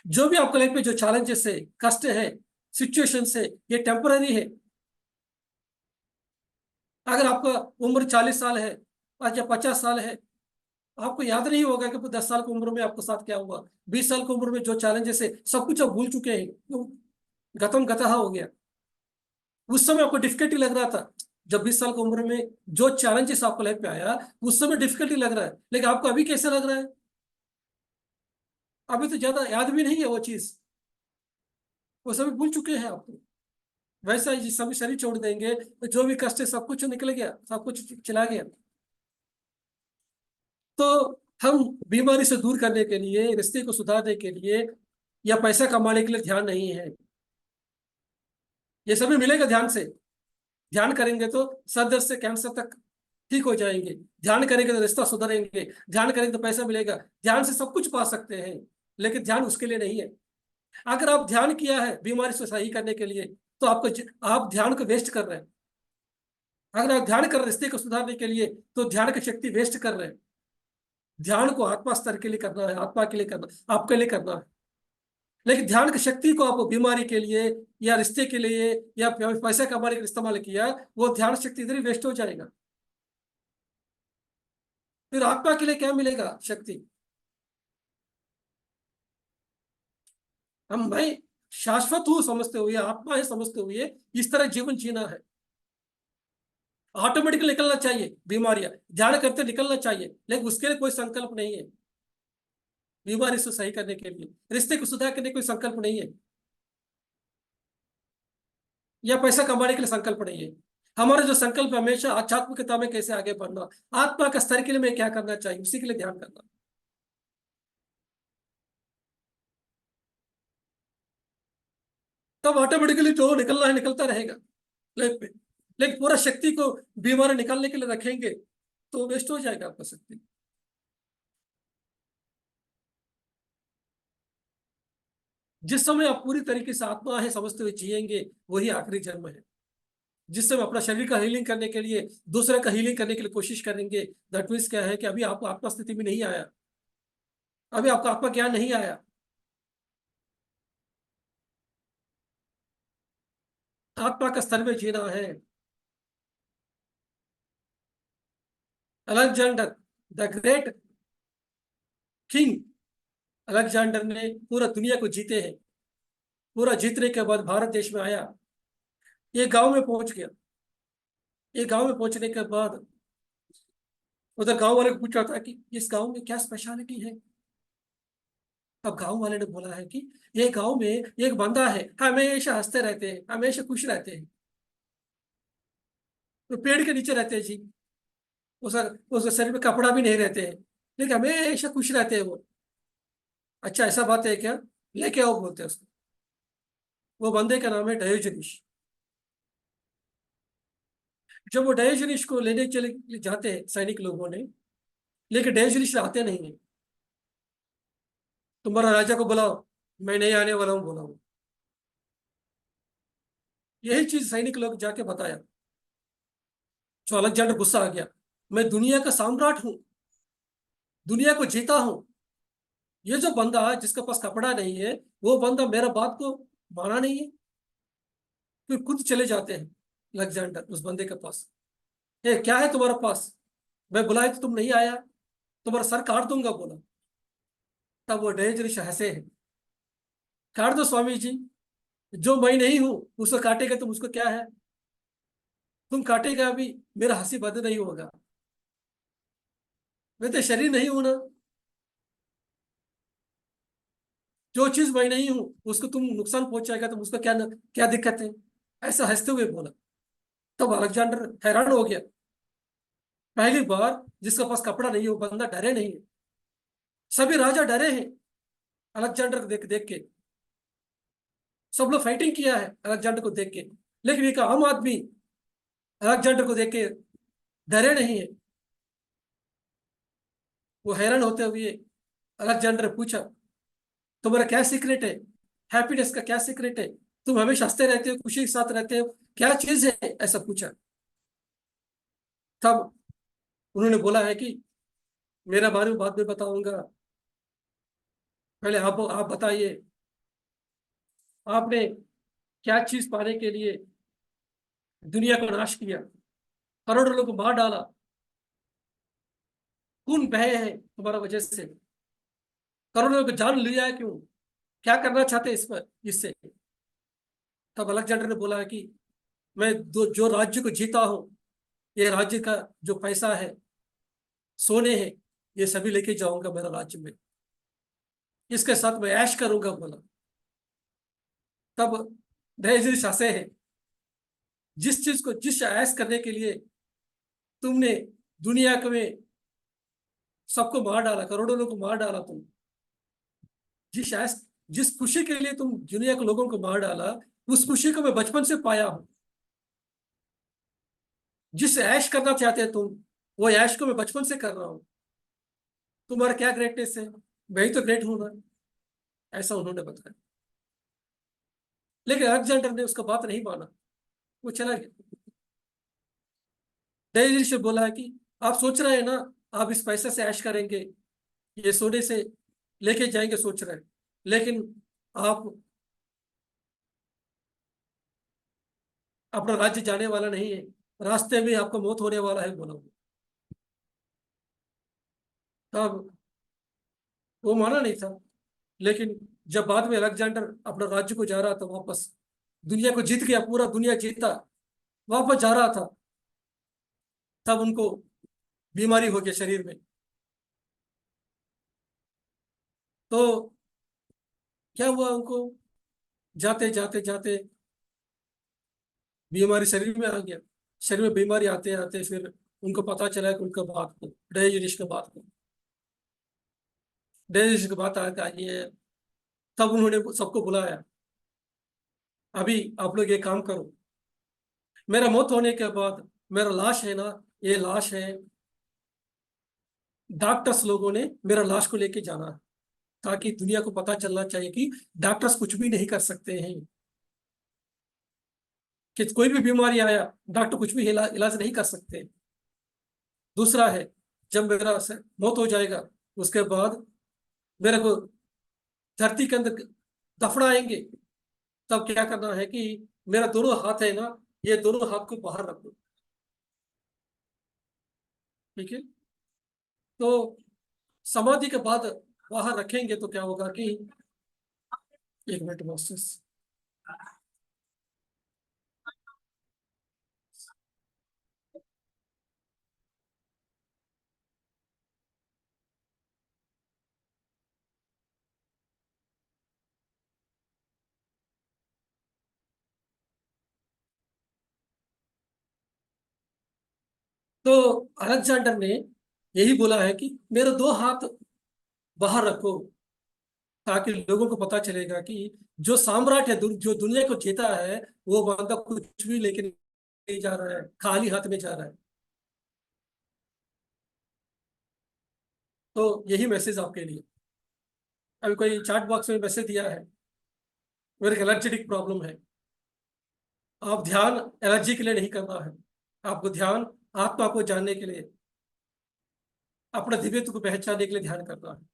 Speaker 2: जो भी आपको लाइफ में जो चैलेंजेस है, कष्ट है, सिचुएशन है, ये टेम्पररी है। अगर आपका उम्र 40 साल है आज या 50 साल है, आपको याद नहीं होगा कि 10 साल की उम्र में आपके साथ क्या हुआ। 20 साल की उम्र में जो चैलेंजेस है सब कुछ आप भूल चुके हैं, तो गतम गतहा हो गया। उस समय आपको डिफिकल्टी लग रहा था, जब 20 साल की उम्र में जो चैलेंजेस आपको लाइफ में आया उस समय डिफिकल्टी लग रहा है, लेकिन आपको अभी कैसे लग रहा है? अभी तो ज्यादा याद भी नहीं है वो चीज, वो सभी भूल चुके हैं आपको। वैसा ही सभी शरीर छोड़ देंगे तो जो भी कष्ट है सब कुछ निकल गया, सब कुछ चला गया। तो हम बीमारी से दूर करने के लिए, रिश्ते को सुधारने के लिए या पैसा कमाने के लिए ध्यान नहीं है। ये सभी मिलेगा ध्यान से। ध्यान करेंगे तो सर दर्द से कैंसर तक ठीक हो जाएंगे। ध्यान करेंगे तो रिश्ता सुधरेंगे। ध्यान करेंगे तो पैसा मिलेगा। ध्यान से सब कुछ पा सकते हैं, लेकिन ध्यान उसके लिए नहीं है। अगर आप ध्यान किया है बीमारी से सही करने के लिए, तो आप ध्यान को वेस्ट कर रहे हैं। अगर आप ध्यान कर रहे हैं रिश्ते को सुधारने के लिए, तो ध्यान की शक्ति वेस्ट कर रहे हैं। ध्यान को आत्मा स्तर के लिए करना है, आत्मा के लिए करना, आपके लिए करना है। लेकिन ध्यान की शक्ति को आप बीमारी के लिए या रिश्ते के लिए या पैसा कमाने के लिए इस्तेमाल किया, वो ध्यान शक्ति इधर ही वेस्ट हो जाएगा। फिर आत्मा के लिए क्या मिलेगा शक्ति? मैं शाश्वत हूं समझते हुए, आत्मा है समझते हुए इस तरह जीवन जीना है। ऑटोमेटिकली निकलना चाहिए बीमारियां, ध्यान करते निकलना चाहिए, लेकिन उसके लिए कोई संकल्प नहीं है। बीमारी से सही करने के लिए, रिश्ते को सुधार करने कोई संकल्प नहीं है, या पैसा कमाने के लिए संकल्प नहीं है। हमारा जो संकल्प है हमेशा आध्यात्मिकता में कैसे आगे बढ़ना, आत्मा का स्तर के लिए मैं क्या करना चाहिए, उसी के लिए ध्यान करना। तब ऑटोमेटिकली जो निकलना है निकलता रहेगा लाइफ में। लेकिन पूरा शक्ति को बीमारी निकालने के लिए रखेंगे तो वेस्ट हो जाएगा आपका शक्ति। जिस समय आप पूरी तरीके से आत्मा है समझते हुए जिएंगे वही आखिरी जन्म है। जिस समय अपना शरीर का हीलिंग करने के लिए, दूसरे का हीलिंग करने के लिए कोशिश करेंगे, दैट मीन्स क्या है कि अभी आपको आत्मा स्थिति में नहीं आया, अभी आपका आत्मा ज्ञान नहीं आया। आत्मा का स्तर में जीना है। Alexander the great king, Alexander ने पूरा दुनिया को जीते हैं। पूरा जीतने के बाद भारत देश में आया, ये गांव में पहुंच गया। ये गांव में पहुंचने के बाद उधर गांव वाले को पूछा था कि इस गांव में क्या स्पेशलिटी है। अब गांव वाले ने बोला है कि ये गांव में एक बंदा है, हमेशा हंसते रहते हैं, हमेशा खुश रहते हैं, तो पेड़ के नीचे रहते हैं जी। उस शरीर में कपड़ा भी नहीं रहते हैं, लेकिन हमेशा खुश रहते हैं वो। अच्छा ऐसा बात है क्या? लेके आओ बोलते हैं उसको। वो बंदे का नाम है डायोजनीस। जब वो डायोजनीस को लेने चले जाते हैं सैनिक लोगों ने, लेकिन डायोजनीस आते नहीं है। तुम्हारा राजा को बुलाओ, मैं नहीं आने वाला हूँ बोला वो। यही चीज सैनिक लोग जाके बताया। जो अलेक्जेंडर गुस्सा आ गया, मैं दुनिया का सम्राट हूँ, दुनिया को जीता हूँ, ये जो बंदा है जिसके पास कपड़ा नहीं है, वो बंदा मेरा बात को माना नहीं है। फिर खुद चले जाते हैं अलेक्जेंडर उस बंदे के पास। ए क्या है तुम्हारे पास, मैं बुलाया तो तुम नहीं आया, तुम्हारा सर काट दूंगा बोला। तब वो डैरेक्टर हंसे हैं, काट दो स्वामी जी, जो मैं नहीं हूं उसको काटेगा तुम, उसको क्या है, तुम काटेगा अभी, मेरा हंसी बंद नहीं होगा, मैं तो शरीर नहीं हूं ना, जो चीज मैं नहीं हूं उसको तुम नुकसान पहुंचाएगा तुम, उसका क्या दिक्कत है, ऐसा हंसते हुए बोला। तब अलेक्जेंडर हैरान हो गया, पहली बार जिसके पास कपड़ा नहीं है वो बंदा डरे नहीं है। सभी राजा डरे हैं अलेक्जेंडर को देख देख के, सब लोग फाइटिंग किया है अलेक्जेंडर को देख के, लेकिन एक आम आदमी अलेक्जेंडर को देख के डरे नहीं है। वो हैरान होते हुए अलेक्जेंडर ने पूछा, तुम्हारा क्या सीक्रेट है, हैप्पीनेस का क्या सीक्रेट है, तुम हमेशा हंसते रहते हो, खुशी के साथ रहते हो, क्या चीज है, ऐसा पूछा। तब उन्होंने बोला है कि मेरा बारे में बाद में बताऊंगा, पहले आप बताइए, आपने क्या चीज पाने के लिए दुनिया को नाश किया, करोड़ों लोग को मार डाला, खून बहे हैं तुम्हारा वजह से, करोड़ों लोग को जान लिया है क्यों, क्या करना चाहते हैं इस पर इससे। तब अलेक्जेंडर ने बोला है कि मैं जो राज्य को जीता हूं, ये राज्य का जो पैसा है, सोने हैं, ये सभी लेके जाऊंगा मेरा राज्य में, इसके साथ मैं ऐश करूंगा बोला। तब दहेज हंसे हैं, जिस चीज को जिस ऐश करने के लिए तुमने दुनिया में सबको मार डाला, करोड़ों लोगों को मार डाला, तुम जिस ऐश जिस खुशी के लिए तुम दुनिया के लोगों को मार डाला, उस खुशी को मैं बचपन से पाया हूं। जिस ऐश करना चाहते हैं तुम, वो ऐश को मैं बचपन से कर रहा हूँ, तुम्हारा क्या ग्रेटनेस है, मैं ही तो ग्रेट हूं ना, ऐसा उन्होंने बताया। लेकिन अलेक्जेंडर ने उसका बात नहीं माना, वो चला गया। डेयरी से बोला है कि आप सोच रहे हैं ना, आप इस पैसे से ऐश करेंगे, ये सोने से लेके जाएंगे सोच रहे हैं, लेकिन आप अपना राज्य जाने वाला नहीं है, रास्ते में आपका मौत होने वाला है बोला वो। तब वो माना नहीं था, लेकिन जब बाद में अलेक्जेंडर अपना राज्य को जा रहा था वापस, दुनिया को जीत गया, पूरा दुनिया जीता, वापस जा रहा था, तब उनको बीमारी हो गया शरीर में। तो क्या हुआ उनको, जाते जाते जाते बीमारी शरीर में आ गया, शरीर में बीमारी आते आते फिर उनको पता चला कि उनका बात को डायजेशन का बात को डायजेशन की बात आ आई है। तब उन्होंने सबको बुलाया, अभी आप लोग ये काम करो, मेरा मौत होने के बाद मेरा लाश है ना, ये लाश है, डॉक्टर्स लोगों ने मेरा लाश को लेके जाना है, ताकि दुनिया को पता चलना चाहिए कि डॉक्टर्स कुछ भी नहीं कर सकते हैं, कि कोई भी बीमारी आया डॉक्टर कुछ भी इलाज नहीं कर सकते। दूसरा है, जब मेरा मौत हो जाएगा, उसके बाद मेरे को धरती के अंदर दफनाएंगे, तब क्या करना है कि मेरा दोनों हाथ है ना, ये दोनों हाथ को बाहर रखो, ठीक है। तो समाधि के बाद बाहर रखेंगे तो क्या होगा कि, एक मिनट मास्टर्स। तो अलेक्जेंडर ने यही बोला है कि मेरे दो हाथ बाहर रखो, ताकि लोगों को पता चलेगा कि जो साम्राट है, जो दुनिया को जीता है, वो बंदा कुछ भी लेके नहीं जा रहा है, खाली हाथ में जा रहा है। तो यही मैसेज आपके लिए। अभी कोई चैट बॉक्स में मैसेज दिया है, मेरे को एलर्जेटिक प्रॉब्लम है। आप ध्यान एलर्जी के लिए नहीं करना है, आपको ध्यान आत्मा को जानने के लिए, अपने दिव्यत्व को पहचानने के लिए ध्यान करना है।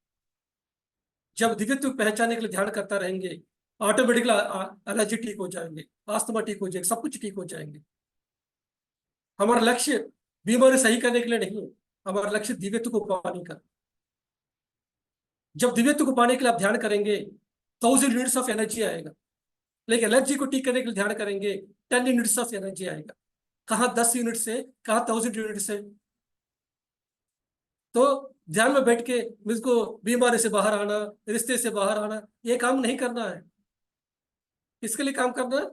Speaker 2: जब दिव्यत्व को पहचानने के लिए ध्यान करता रहेंगे, ऑटोमेटिकली एलर्जी ठीक हो जाएंगे, आस्थमा ठीक हो जाएगा, सब कुछ ठीक हो जाएंगे। हमारा लक्ष्य बीमारी सही करने के लिए नहीं है, हमारा लक्ष्य दिव्यत्व को पाने का। जब दिव्यत्व को पाने के लिए आप ध्यान करेंगे, 1000 यूनिट्स ऑफ एनर्जी आएगा। लेकिन एनर्जी को ठीक करने के लिए ध्यान करेंगे, 10 यूनिट्स ऑफ एनर्जी आएगा। कहाँ 10 यूनिट से, कहाँ 1000 यूनिट से। तो ध्यान में बैठ के मुझको बीमारी से बाहर आना, रिश्ते से बाहर आना, ये काम नहीं करना है। किसके लिए काम करना है?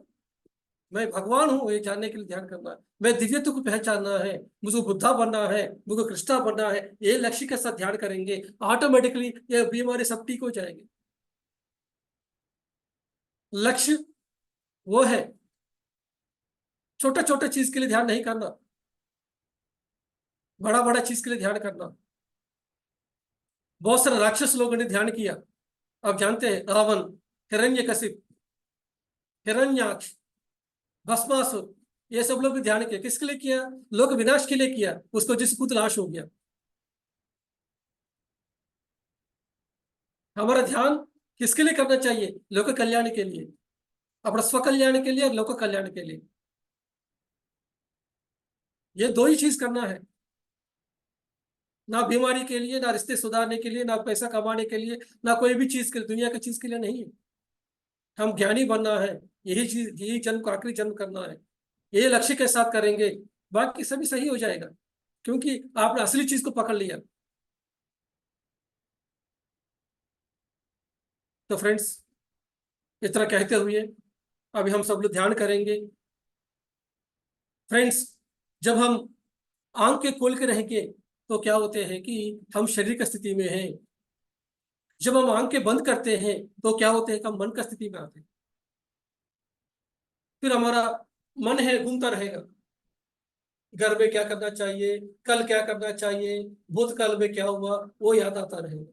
Speaker 2: मैं भगवान हूं, ये जानने के लिए ध्यान करना है। मैं दिव्यत्व को पहचानना है, मुझको बुद्धा बनना है, मुझको कृष्णा बनना है, ये लक्ष्य के साथ ध्यान करेंगे, ऑटोमेटिकली ये बीमारी सब ठीक हो जाएगी। लक्ष्य वो है, छोटा छोटा चीज के लिए ध्यान नहीं करना, बड़ा बड़ा चीज के लिए ध्यान करना। बहुत सारे राक्षस लोगों ने ध्यान किया, आप जानते हैं, रावण, हिरण्यकशिप, हिरण्याक्ष, भस्मासुर, ये सब लोग भी ध्यान किया। किसके लिए किया? लोक विनाश के लिए किया, उसको जिस खुद नाश हो गया। हमारा ध्यान किसके लिए करना चाहिए? लोक कल्याण के लिए, अपना स्व कल्याण के लिए और लोक कल्याण के लिए। ये दो ही चीज करना है, ना बीमारी के लिए, ना रिश्ते सुधारने के लिए, ना पैसा कमाने के लिए, ना कोई भी चीज के लिए, दुनिया की चीज के लिए नहीं है। हम ज्ञानी बनना है, यही चीज, यही जन्म का आखिरी जन्म करना है, ये लक्ष्य के साथ करेंगे, बाकी सभी सही हो जाएगा, क्योंकि आपने असली चीज को पकड़ लिया। तो फ्रेंड्स, इतना कहते हुए अभी हम सब लोग ध्यान करेंगे। फ्रेंड्स, जब हम आंख के खोल के रहेंगे तो क्या होते हैं कि हम शरीर की स्थिति में हैं। जब हम आंखें बंद करते हैं तो क्या होते हैं कि हम मन का स्थिति में आते हैं। फिर हमारा मन है घूमता रहेगा, घर में क्या करना चाहिए, कल क्या करना चाहिए, भूतकाल में क्या हुआ, वो याद आता रहेगा।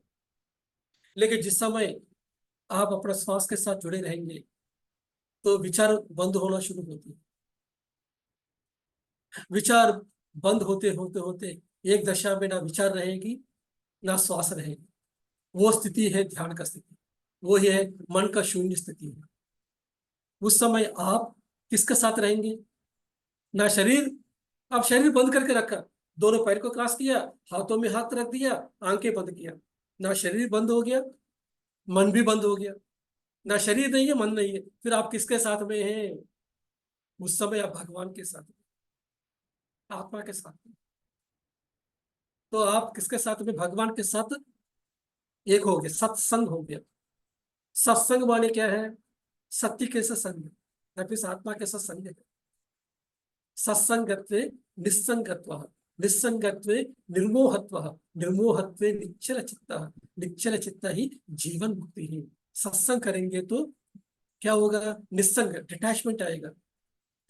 Speaker 2: लेकिन जिस समय आप अपने श्वास के साथ जुड़े रहेंगे तो विचार बंद होना शुरू होते हैं। विचार बंद होते होते होते एक दशा में ना विचार रहेगी, ना श्वास रहेगी। वो स्थिति है ध्यान का स्थिति, वो ही है मन का शून्य स्थिति है। उस समय आप किसके साथ रहेंगे? ना शरीर, आप शरीर बंद करके रखा, दोनों पैर को क्रॉस किया, हाथों में हाथ रख दिया, आंखें बंद किया, ना शरीर बंद हो गया, मन भी बंद हो गया। ना शरीर नहीं है, मन नहीं है, फिर आप किसके साथ में हैं? उस समय आप भगवान के साथ में, आत्मा के साथ में। तो आप किसके साथ में? भगवान के साथ एक हो गए, सत्संग हो गया। सत्संग माने क्या है? सत्य के साथ संग, दैट मीन्स आत्मा के साथ संग है। सत्संगत्वे निस्संगत्वः, निस्संगत्वे निर्मोहत्वः, निर्मोहत्वे निश्चल चित्तः, निश्चल चित्त ही जीवन मुक्ति है। सत्संग करेंगे तो क्या होगा? निस्संग, डिटैचमेंट आएगा।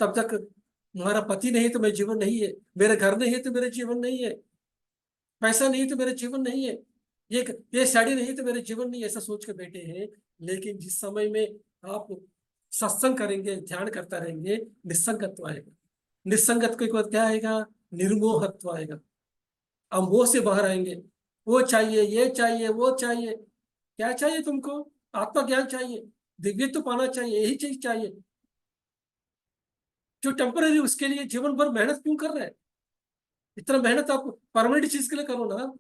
Speaker 2: तब तक हमारा पति नहीं तो मेरा जीवन नहीं है, मेरा घर नहीं है तो मेरा जीवन नहीं है, पैसा नहीं तो मेरा जीवन नहीं है, ये साड़ी नहीं तो मेरा जीवन नहीं है, ऐसा सोच के बैठे हैं। लेकिन जिस समय में आप सत्संग करेंगे, ध्यान करता रहेंगे, निस्संगत्व आएगा। निस्संगत के बाद क्या आएगा? निर्मोहत्व आएगा। अब मोह से बाहर आएंगे। वो चाहिए, ये चाहिए, वो चाहिए। क्या चाहिए तुमको? आत्मा ज्ञान चाहिए, दिव्य तो पाना चाहिए, यही चीज चाहिए जो टेम्पररी। उसके लिए जीवन भर मेहनत क्यों कर रहे हैं? इतना मेहनत आप परमानेंट चीज के लिए करो ना।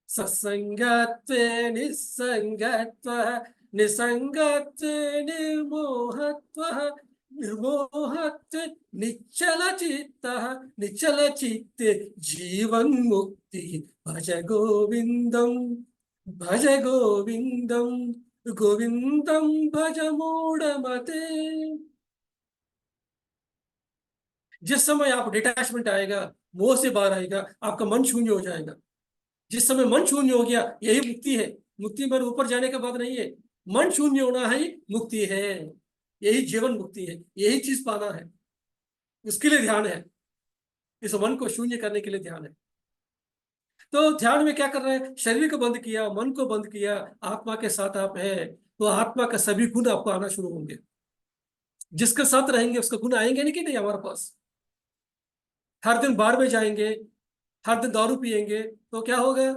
Speaker 2: सत्संगत्वे निस्संगत्वः, निसंगत्वे निर्मोहत्वः, निर्मोहत्वे निश्चल चित्तः, निश्चल चित्ते जीवन मुक्ति। भज गोविंदम, भज गोविंदम, गोविंदम भज मूढ़मते। जिस समय आप डिटैचमेंट आएगा, मोह से बाहर आएगा, आपका मन शून्य हो जाएगा। जिस समय मन शून्य हो गया, यही मुक्ति है। मुक्ति में ऊपर जाने का बात नहीं है, मन शून्य होना ही मुक्ति है। यही जीवन मुक्ति है, यही चीज पाना है, उसके लिए ध्यान है। इस मन को शून्य करने के लिए ध्यान है। तो ध्यान में क्या कर रहे हैं? शरीर को बंद किया, मन को बंद किया, आत्मा के साथ आप है, तो आत्मा का सभी गुण आपको आना शुरू होंगे। जिसके साथ रहेंगे उसके गुण आएंगे नहीं कि नहीं हमारे पास। हर दिन बार में जाएंगे, हर दिन दारू पिएंगे, तो क्या होगा?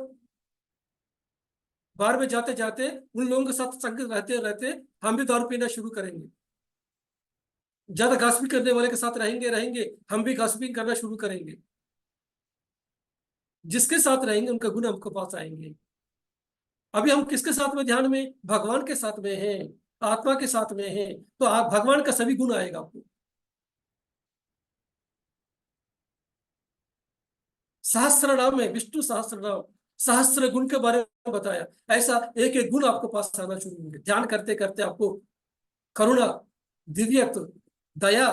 Speaker 2: बार में जाते जाते उन लोगों के साथ संग रहते रहते हम भी दारू पीना शुरू करेंगे। ज्यादा गॉसिपिंग करने वाले के साथ रहेंगे रहेंगे हम भी गॉसिपिंग करना शुरू करेंगे। जिसके साथ रहेंगे उनका गुण हमको पास आएंगे। अभी हम किसके साथ में ध्यान में? भगवान के साथ में हैं, आत्मा के साथ में हैं, तो आप भगवान का सभी गुण आएगा आपको। सहस्त्र नाम है, विष्णु सहस्त्र नाम, सहस्त्र गुण के बारे में बताया। ऐसा एक एक गुण आपको पास आना शुरू होंगे ध्यान करते करते। आपको करुणा, दिव्यत्व, दया,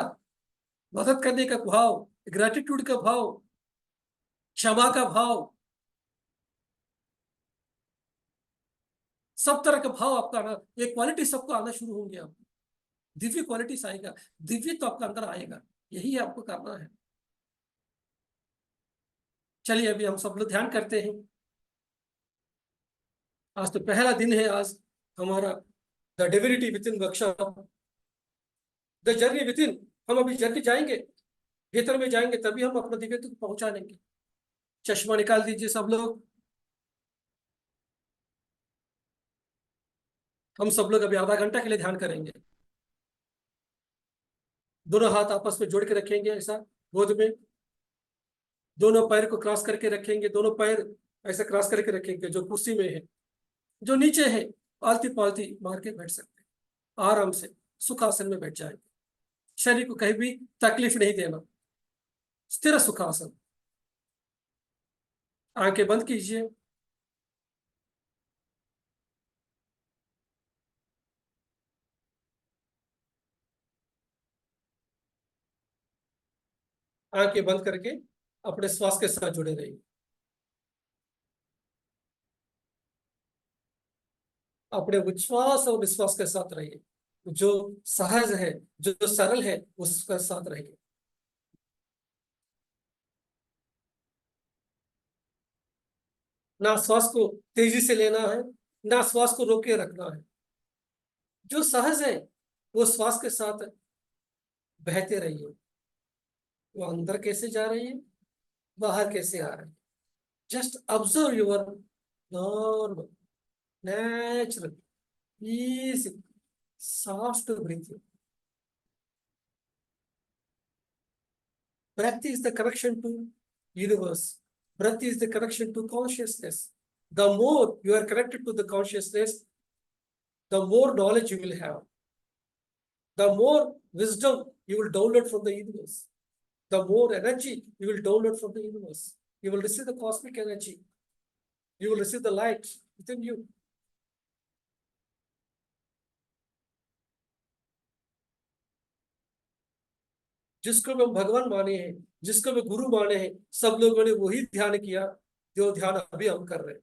Speaker 2: मदद करने का भाव, ग्रेटिट्यूड का भाव, क्षमा का भाव, सब तरह का भाव आपका आना, ये क्वालिटी सबको आना शुरू होंगे। आपको दिव्य क्वालिटीज आएगा, दिव्य तो आपका अंदर आएगा। यही आपको करना है। चलिए अभी हम सब लोग ध्यान करते हैं। आज तो पहला दिन है, आज हमारा the divinity with in workshop, the journey with in. हम अभी जर्नी जाएंगे, भीतर में जाएंगे, तभी हम अपना दिव्य तक पहुंचा लेंगे। चश्मा निकाल दीजिए सब लोग। हम सब लोग अभी आधा घंटा के लिए ध्यान करेंगे। दोनों हाथ आपस में जोड़ के रखेंगे ऐसा गोद में, दोनों पैर को क्रॉस करके रखेंगे, दोनों पैर ऐसे क्रॉस करके रखेंगे। जो कुर्सी में है, जो नीचे है, आलती पालती मार के बैठ सकते हैं, आराम से सुखासन में बैठ जाएंगे। शरीर को कहीं भी तकलीफ नहीं देना, स्थिर सुखासन। आंखें बंद कीजिए। आंखें बंद करके अपने श्वास के साथ जुड़े रहिए। अपने उच्छ्वास और निश्वास के साथ रहिए। जो सहज है, जो सरल है, उसके साथ रहिए। ना श्वास को तेजी से लेना है, ना श्वास को रोके रखना है। जो सहज है वो श्वास के साथ बहते रहिए। वो अंदर कैसे जा रही है, बाहर कैसे आ रही है, just observe your normal natural easy soft breathing. Breath is the connection to universe. Breath is the connection to consciousness. The more you are connected to the consciousness, the more knowledge you will have, the more wisdom you will download from the universe, the more energy you will download from the universe. You will receive the cosmic energy, you will receive the light within you. जिसको हम भगवान माने हैं, जिसको मैं गुरु माने हैं, सब लोगों ने वही ध्यान किया जो ध्यान अभी हम कर रहे हैं।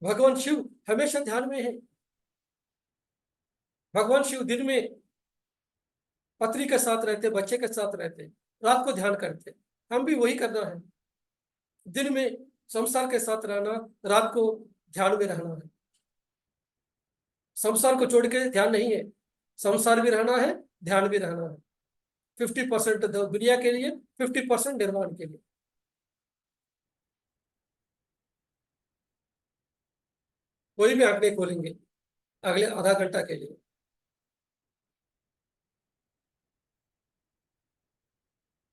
Speaker 2: भगवान शिव हमेशा ध्यान में है। भगवान शिव दिन में पत्नी के साथ रहते, बच्चे के साथ रहते, रात को ध्यान करते। हम भी वही करना है। दिन में संसार के साथ रहना, रात को ध्यान में रहना है। संसार को छोड़ के ध्यान नहीं है, संसार भी रहना है, ध्यान भी रहना है। 50% दुनिया के लिए, 50% निर्माण के लिए। कोई भी आंख नहीं खोलेंगे अगले आधा घंटा के लिए।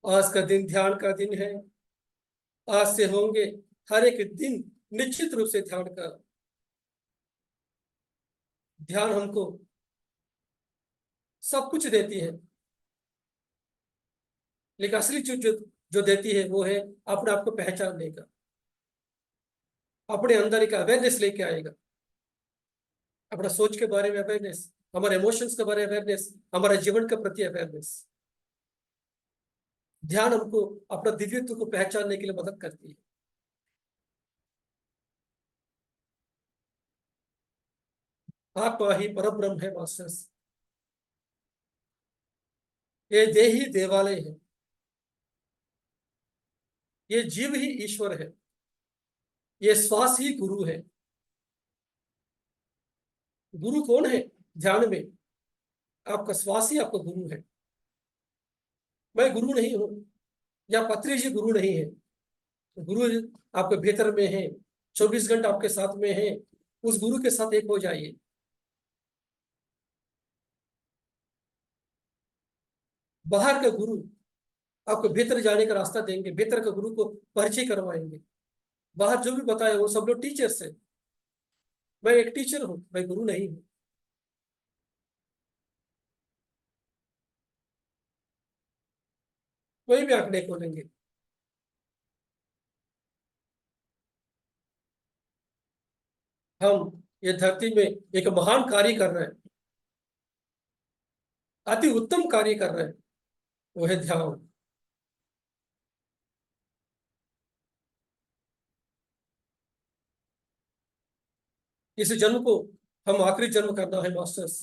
Speaker 2: आज का दिन ध्यान का दिन है। आज से होंगे हर एक दिन निश्चित रूप से ध्यान का। ध्यान हमको सब कुछ देती है, लेकिन असली चीज जो देती है वो है अपने आप को पहचानने का, अपने अंदर एक अवेयरनेस लेके आएगा, अपना सोच के बारे में अवेयरनेस, हमारे इमोशंस के बारे में अवेयरनेस, हमारे जीवन के प्रति अवेयरनेस। ध्यान हमको अपना दिव्यत्व को पहचानने के लिए मदद करती है। आत्मा ही परब्रह्म है मास्टर्स। ये देह ही देवालय है, ये जीव ही ईश्वर है, ये श्वास ही गुरु है। गुरु कौन है ध्यान में? आपका श्वास ही आपका गुरु है। मैं गुरु नहीं हूं, या पत्री जी गुरु नहीं है। गुरु आपके भीतर में है, 24 घंटा आपके साथ में है। उस गुरु के साथ एक हो जाइए। बाहर का गुरु आपको भीतर जाने का रास्ता देंगे, भीतर के गुरु को परिचय करवाएंगे। बाहर जो भी बताए वो सब लोग टीचर्स है। मैं एक टीचर हूं, मैं गुरु नहीं हूं। कोई भी आंख नहीं खोलेंगे। हम ये धरती में एक महान कार्य कर रहे हैं, अति उत्तम कार्य कर रहे हैं, वो है ध्यान। इस जन्म को हम आखिरी जन्म करना है मास्टर्स।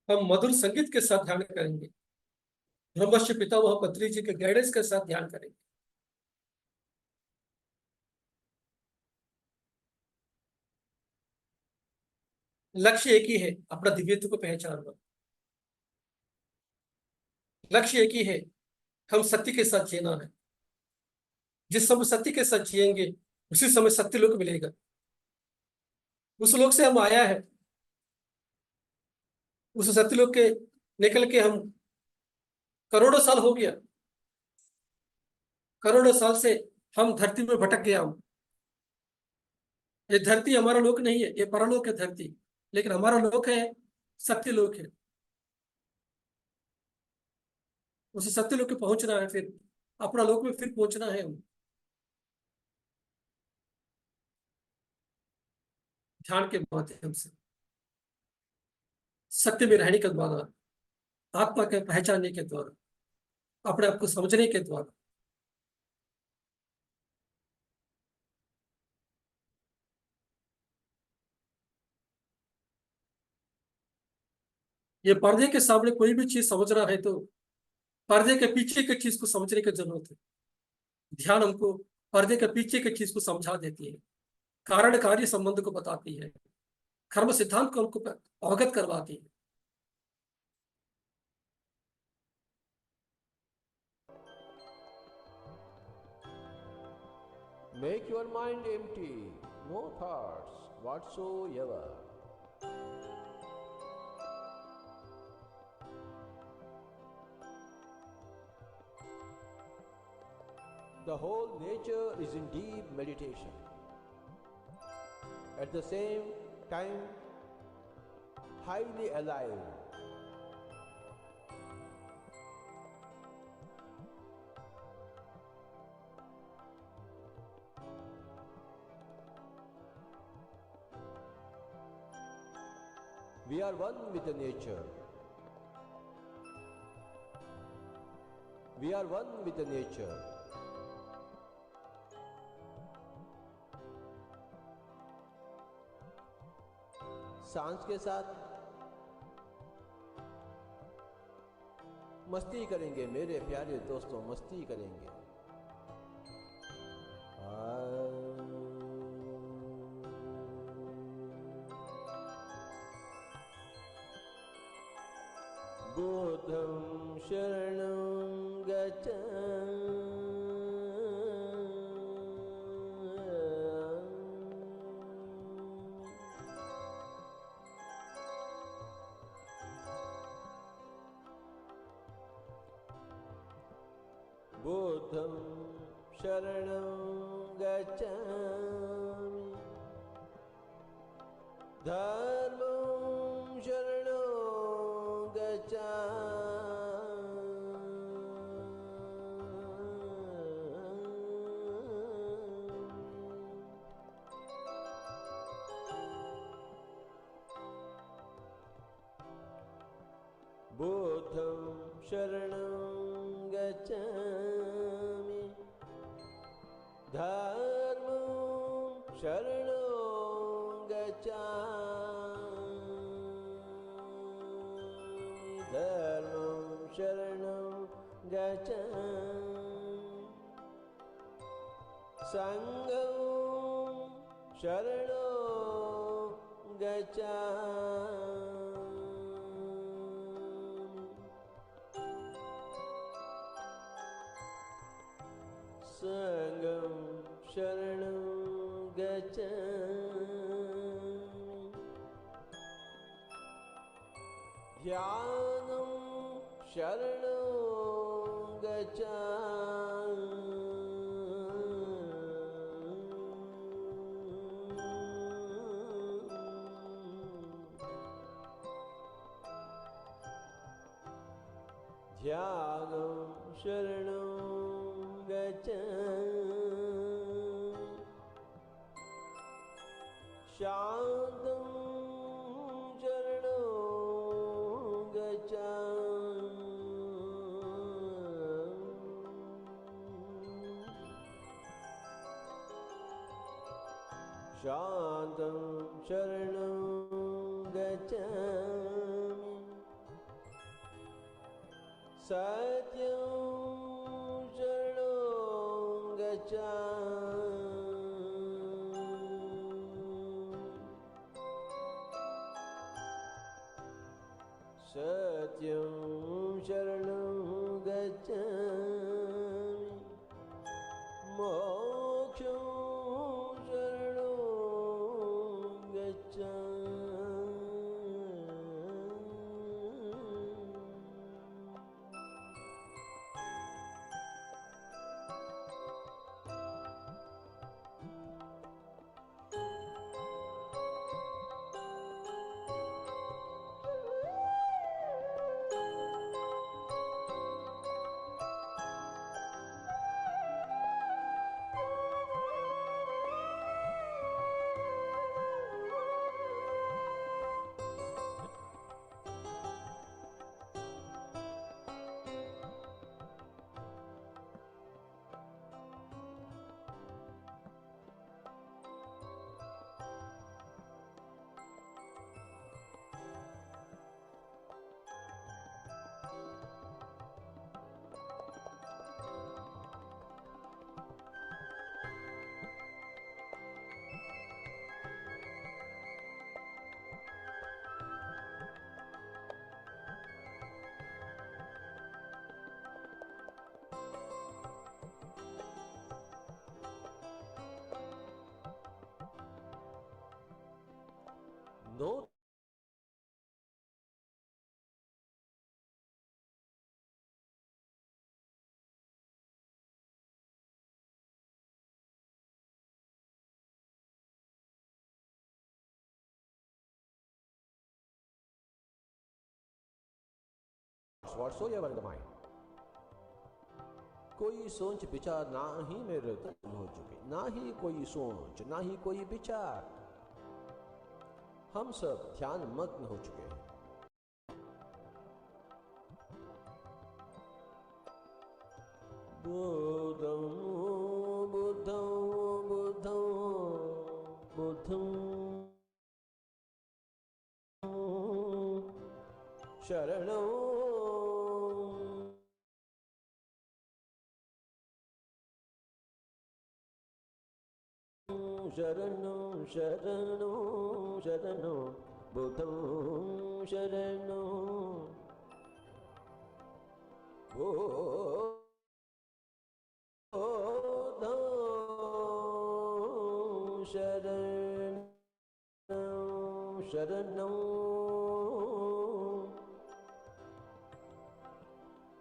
Speaker 2: हम मधुर संगीत के साथ ध्यान करेंगे, ब्रह्मश्री पितामह पत्री जी के गाइडेंस के साथ ध्यान करेंगे। लक्ष्य एक ही है, अपना दिव्यत्व को पहचानना। लक्ष्य एक ही है, हम सत्य के साथ जीना है। जिस समय सत्य के साथ जिएंगे उसी समय सत्य लोक मिलेगा। उस लोक से हम आया है, उस सत्य लोक के निकल के हम करोड़ों साल हो गया। करोड़ों साल से हम धरती में भटक गया हम। ये धरती हमारा लोक नहीं है, ये परलोक है धरती। लेकिन हमारा लोक है, सत्य लोक है। उस सत्य लोक पे पहुंचना है, फिर अपना लोक में फिर पहुंचना है हम ध्यान के माध्यम से, सत्य में रहने के द्वारा, आत्मा के पहचानने के द्वारा, अपने आप को समझने के द्वारा। ये पर्दे के सामने कोई भी चीज समझ रहा है तो पर्दे के पीछे की चीज को समझने की जरूरत है। ध्यान हमको पर्दे के पीछे की चीज को समझा देती है, कारण कार्य संबंध को बताती है, कर्म सिद्धांत को हमको अवगत करवाती है।
Speaker 3: Make your mind empty, no thoughts whatsoever. The whole nature is in deep meditation. At the same time, highly alive. We are one with the nature. We are one with the nature. सांस के साथ मस्ती करेंगे मेरे प्यारे दोस्तों, मस्ती करेंगे। बुद्धं शरणं बुद्धं शरणं गच्छामि धर्मं शरणं गच्छामि बुद्धं शरणं गच्छामि धर्मं शरणं गच्छामि धर्मं शरणं गच्छामि संघं शरणं गच्छामि संघं शरणं गच्छामि ध्यानं शरणं गच्छामि ध्यानं शरणं गच्छामि शान्तं शरणं गच्छामि शान्तं शरणं गच्छामि सत्यं शरणं गच्छामि सत्यं शरणं गच्छामि मोक्षं शरणं गच्छामि No. Whatsoever the mind. कोई सोच विचार ना ही मेरे हो चुके, ना ही कोई सोच, ना ही कोई विचार। हम सब ध्यान मग्न हो चुके हैं। बुद्धं बुद्धं बुद्धं बुद्धं शरणं शरणं शरणं शरणं बुद्धं शरणं बुद्धं शरणं शरणं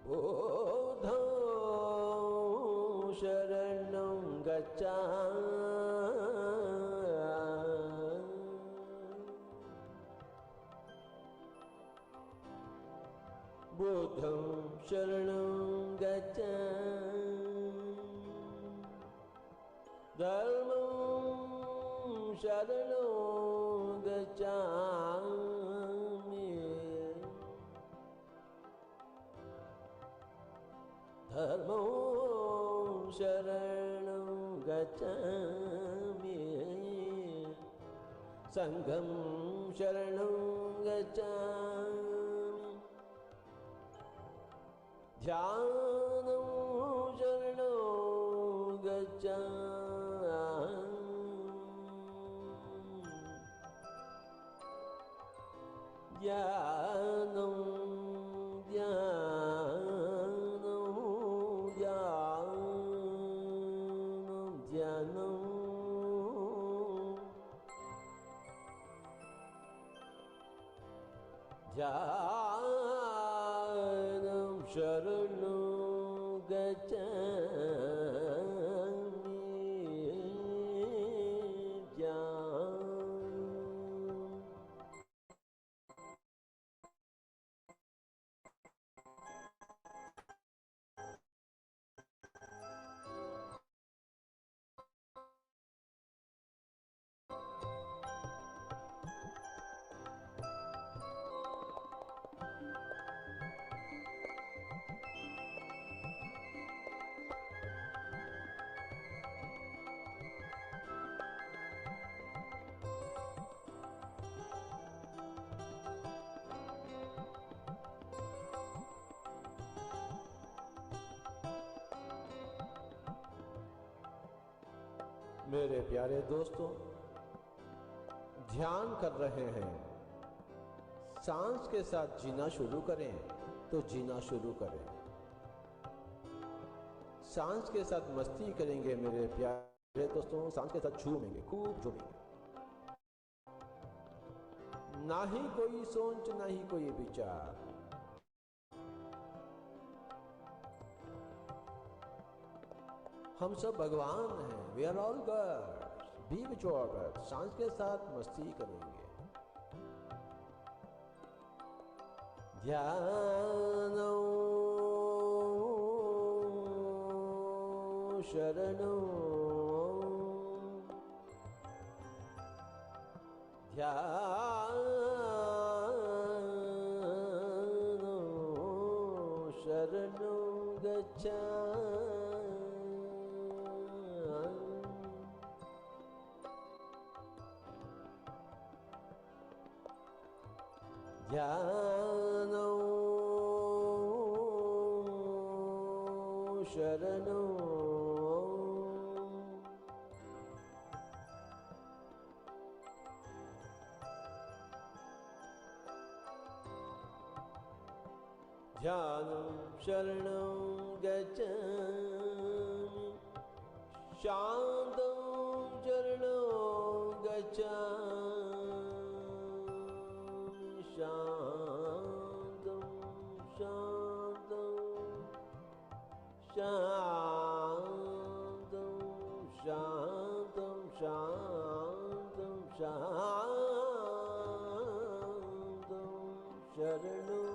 Speaker 3: बुद्धं शरणं गच्छामि बुद्धं शरणं गच्छामि धर्मं शरणं गच्छामि धर्मं शरणं गच्छामि संघं शरणं गच्छामि ध्यानं शरणं गच्छामि ध्यानं ध्यानं शरणं गच्छामि ध्यानं मेरे प्यारे दोस्तों, ध्यान कर रहे हैं, सांस के साथ जीना शुरू करें तो जीना शुरू करें। सांस के साथ मस्ती करेंगे मेरे प्यारे दोस्तों, सांस के साथ झूमेंगे, खूब झूमेंगे। ना ही कोई सोच, ना ही कोई विचार। हम सब भगवान हैं, we are all gods, be which order. सांस के साथ मस्ती करेंगे। ध्यानं शरणं ध्यानं शरणं गच्छामि ध्यानं शरणं ध्यानं शरणं गच्छामि शान्तं शरणं गच्छामि शान्तं शान्तं शान्तं शान्तं शान्तं शान्तं शरणं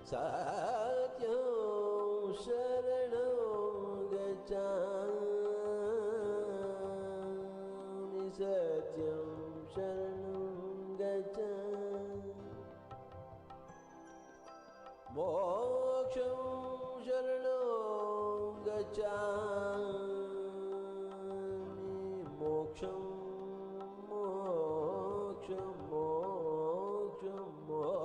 Speaker 3: सत्यं शरणं गच्छामि सत्यं शरणं गच्छामि मोक्षं शरणं गच्छामि मोक्षं मोक्षं मोक्षं मोक्षं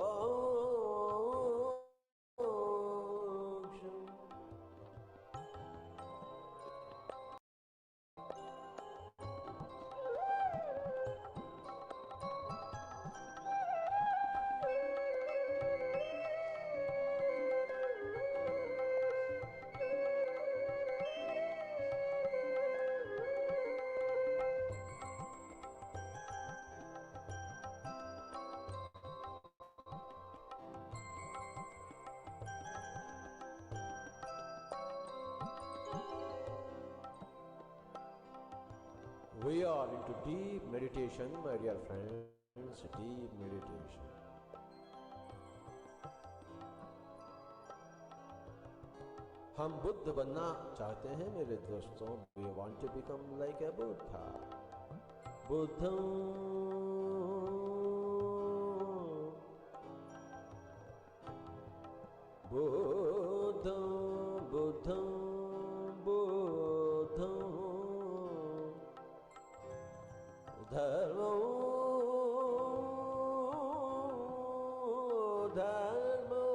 Speaker 3: We are into deep meditation, my dear friends, deep meditation. हम बुद्ध बनना चाहते हैं मेरे दोस्तों. We want to become like a Buddha. बुद्धं बुद्धं बुद्धं बुद्धं धर्मो धर्मो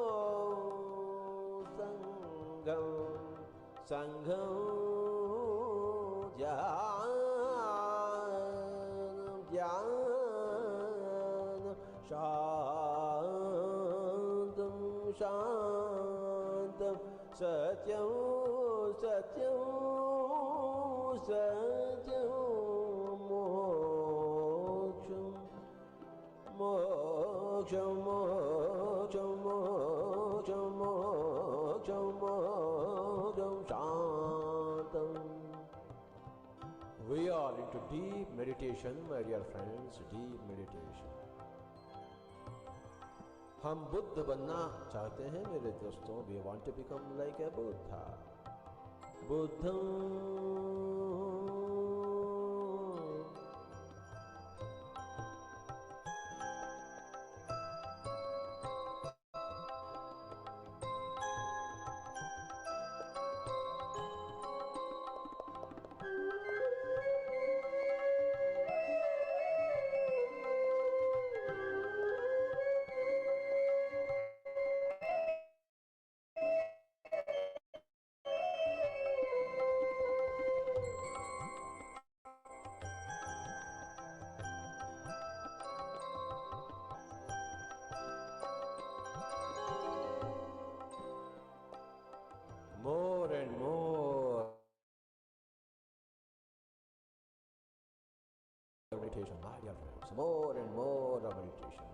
Speaker 3: संघं संघं ज्ञानं ज्ञानं शान्तं शान्तं सत्यं सत्यं सत्यं मोक्षं मोक्षं मोक्षं मोक्षं मोक्षं मोक्षं शान्तं. We are into deep meditation, my dear friends, deep meditation. हम बुद्ध बनना चाहते हैं मेरे दोस्तों. We want to become like a Buddha. बुद्धं more and more meditation, my dear friends, more and more of meditation.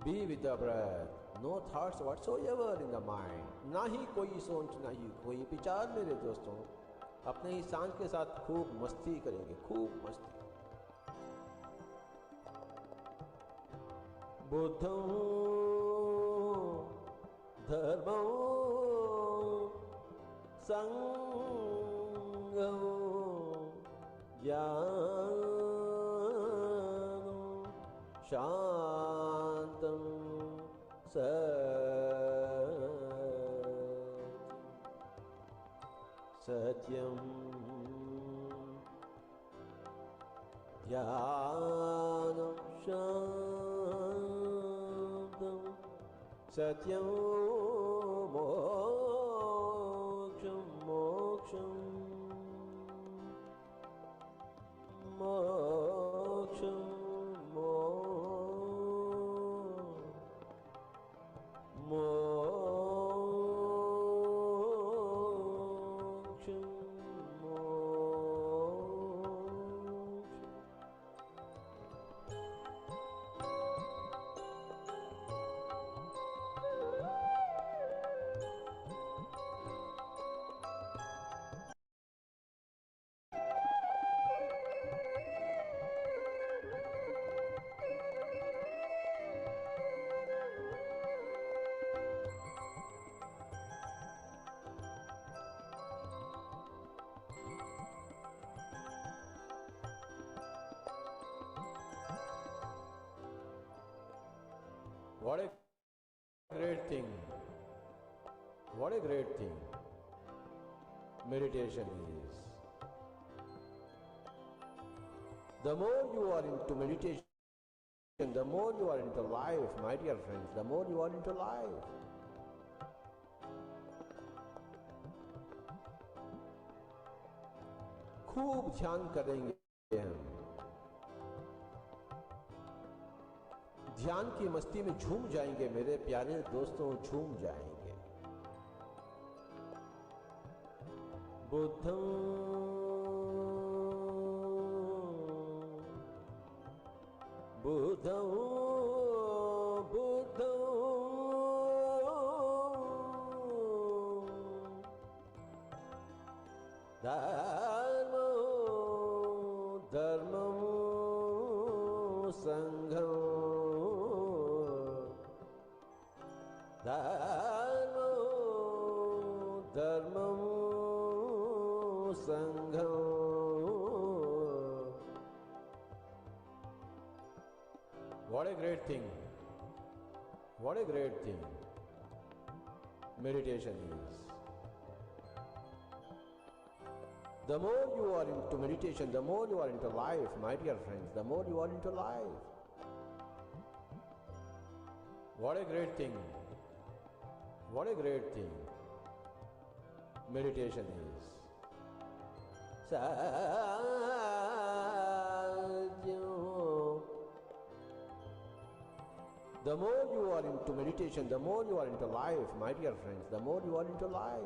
Speaker 3: Be with the breath, no thoughts whatsoever in the mind. ना ही कोई सोच, ना ही कोई विचार मेरे दोस्तों. अपने ही सांस के साथ खूब मस्ती करेंगे, खूब मस्ती. बुद्धं धर्मं संघं ज्ञानं शान्तं सत्यं ज्ञानं शान्तं सत्यं मोक्षं मोक्षं मोक्षं मोक्षं What a great thing. What a great thing meditation is. The more you are into meditation, the more you are into life, my dear friends, the more you are into life. खूब ध्यान करेंगे हम. ध्यान की मस्ती में झूम जाएंगे मेरे प्यारे दोस्तों, झूम जाएंगे. बुद्धं बुद्धं बुद्धं धर्मं धर्मं संघं What a great thing. What a great thing meditation is. The more you are into meditation, the more you are into life, my dear friends, the more you are into life. What a great thing. What a great thing meditation is. The more you are into meditation, the more you are into life, my dear friends, the more you are into life.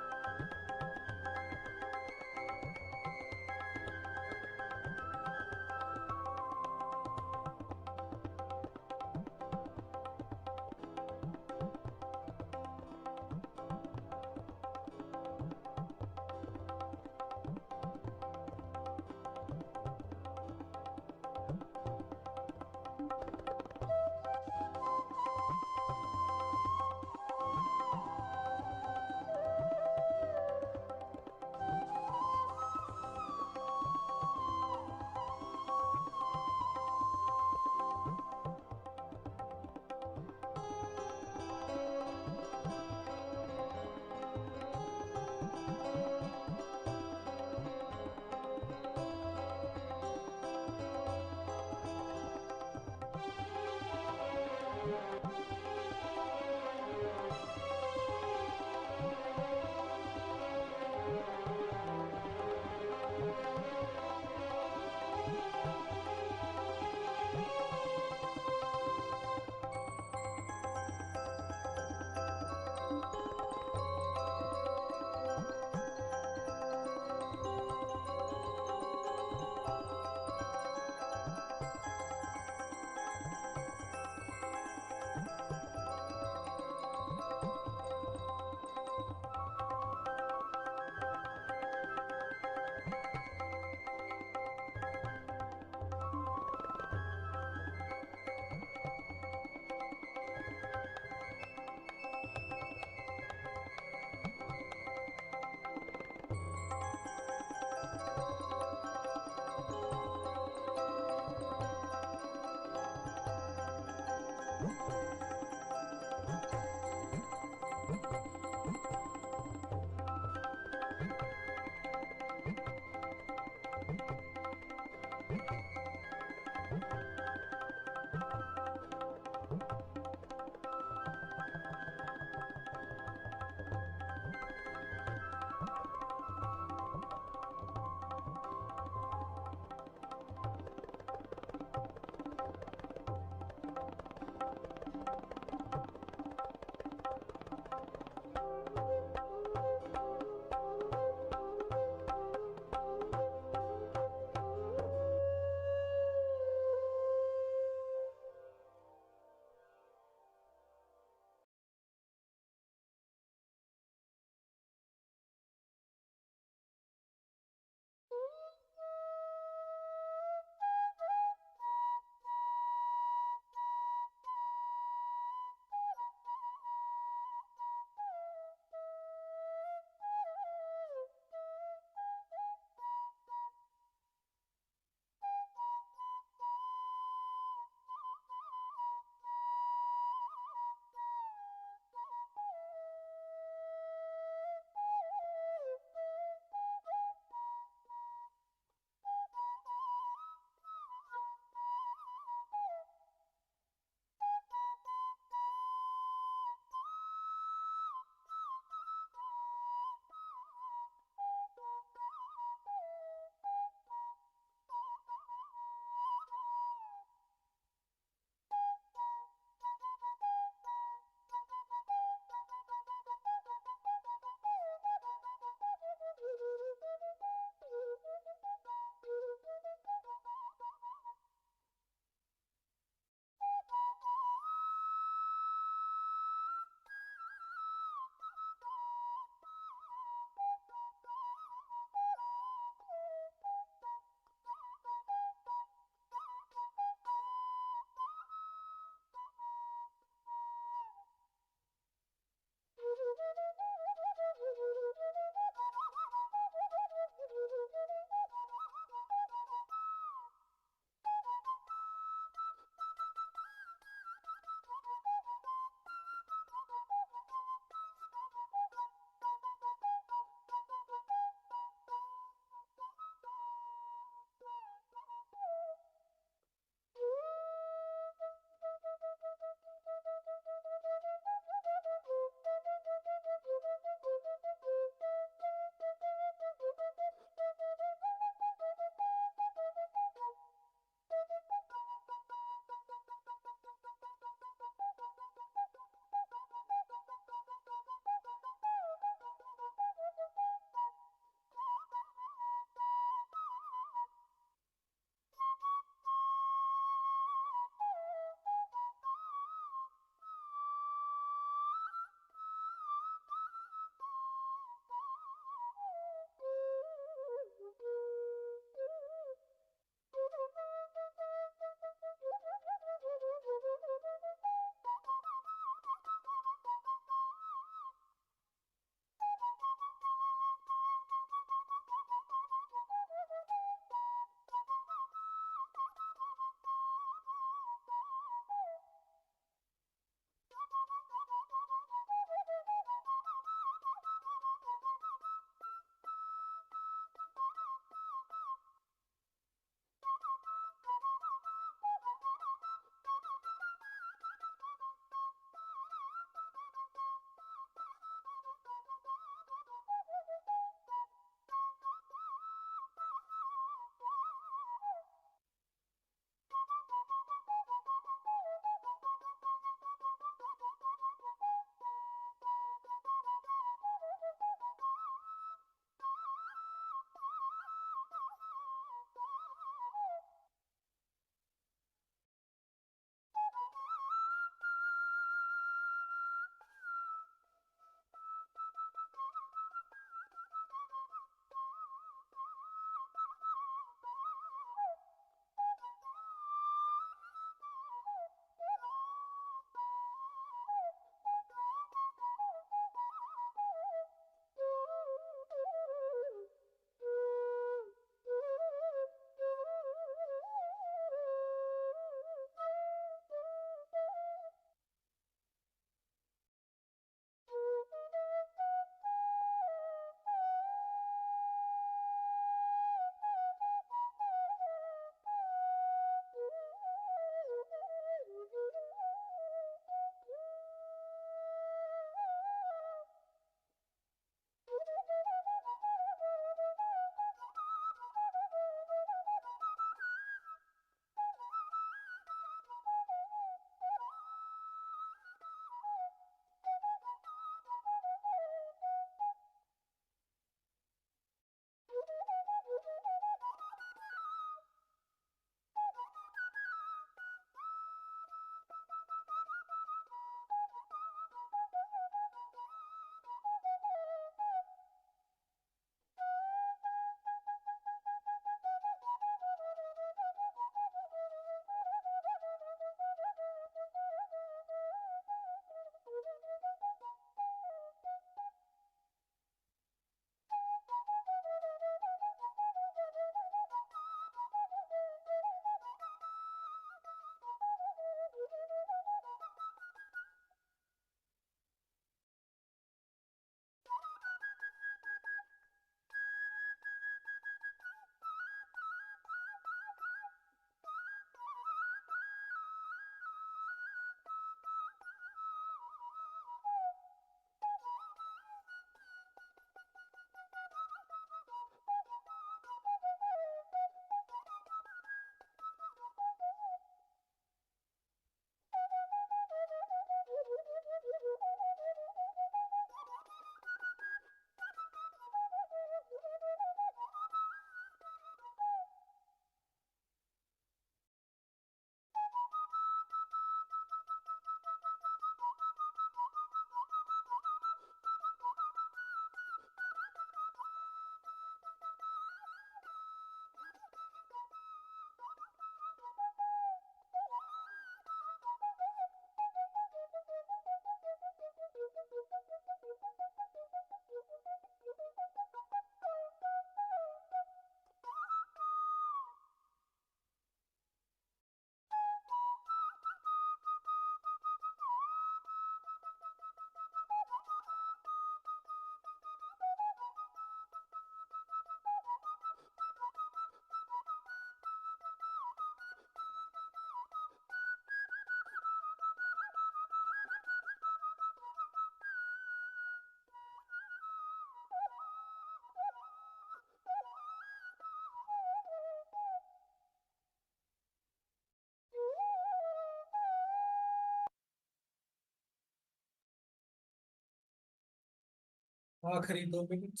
Speaker 2: आखिरी 2 minute.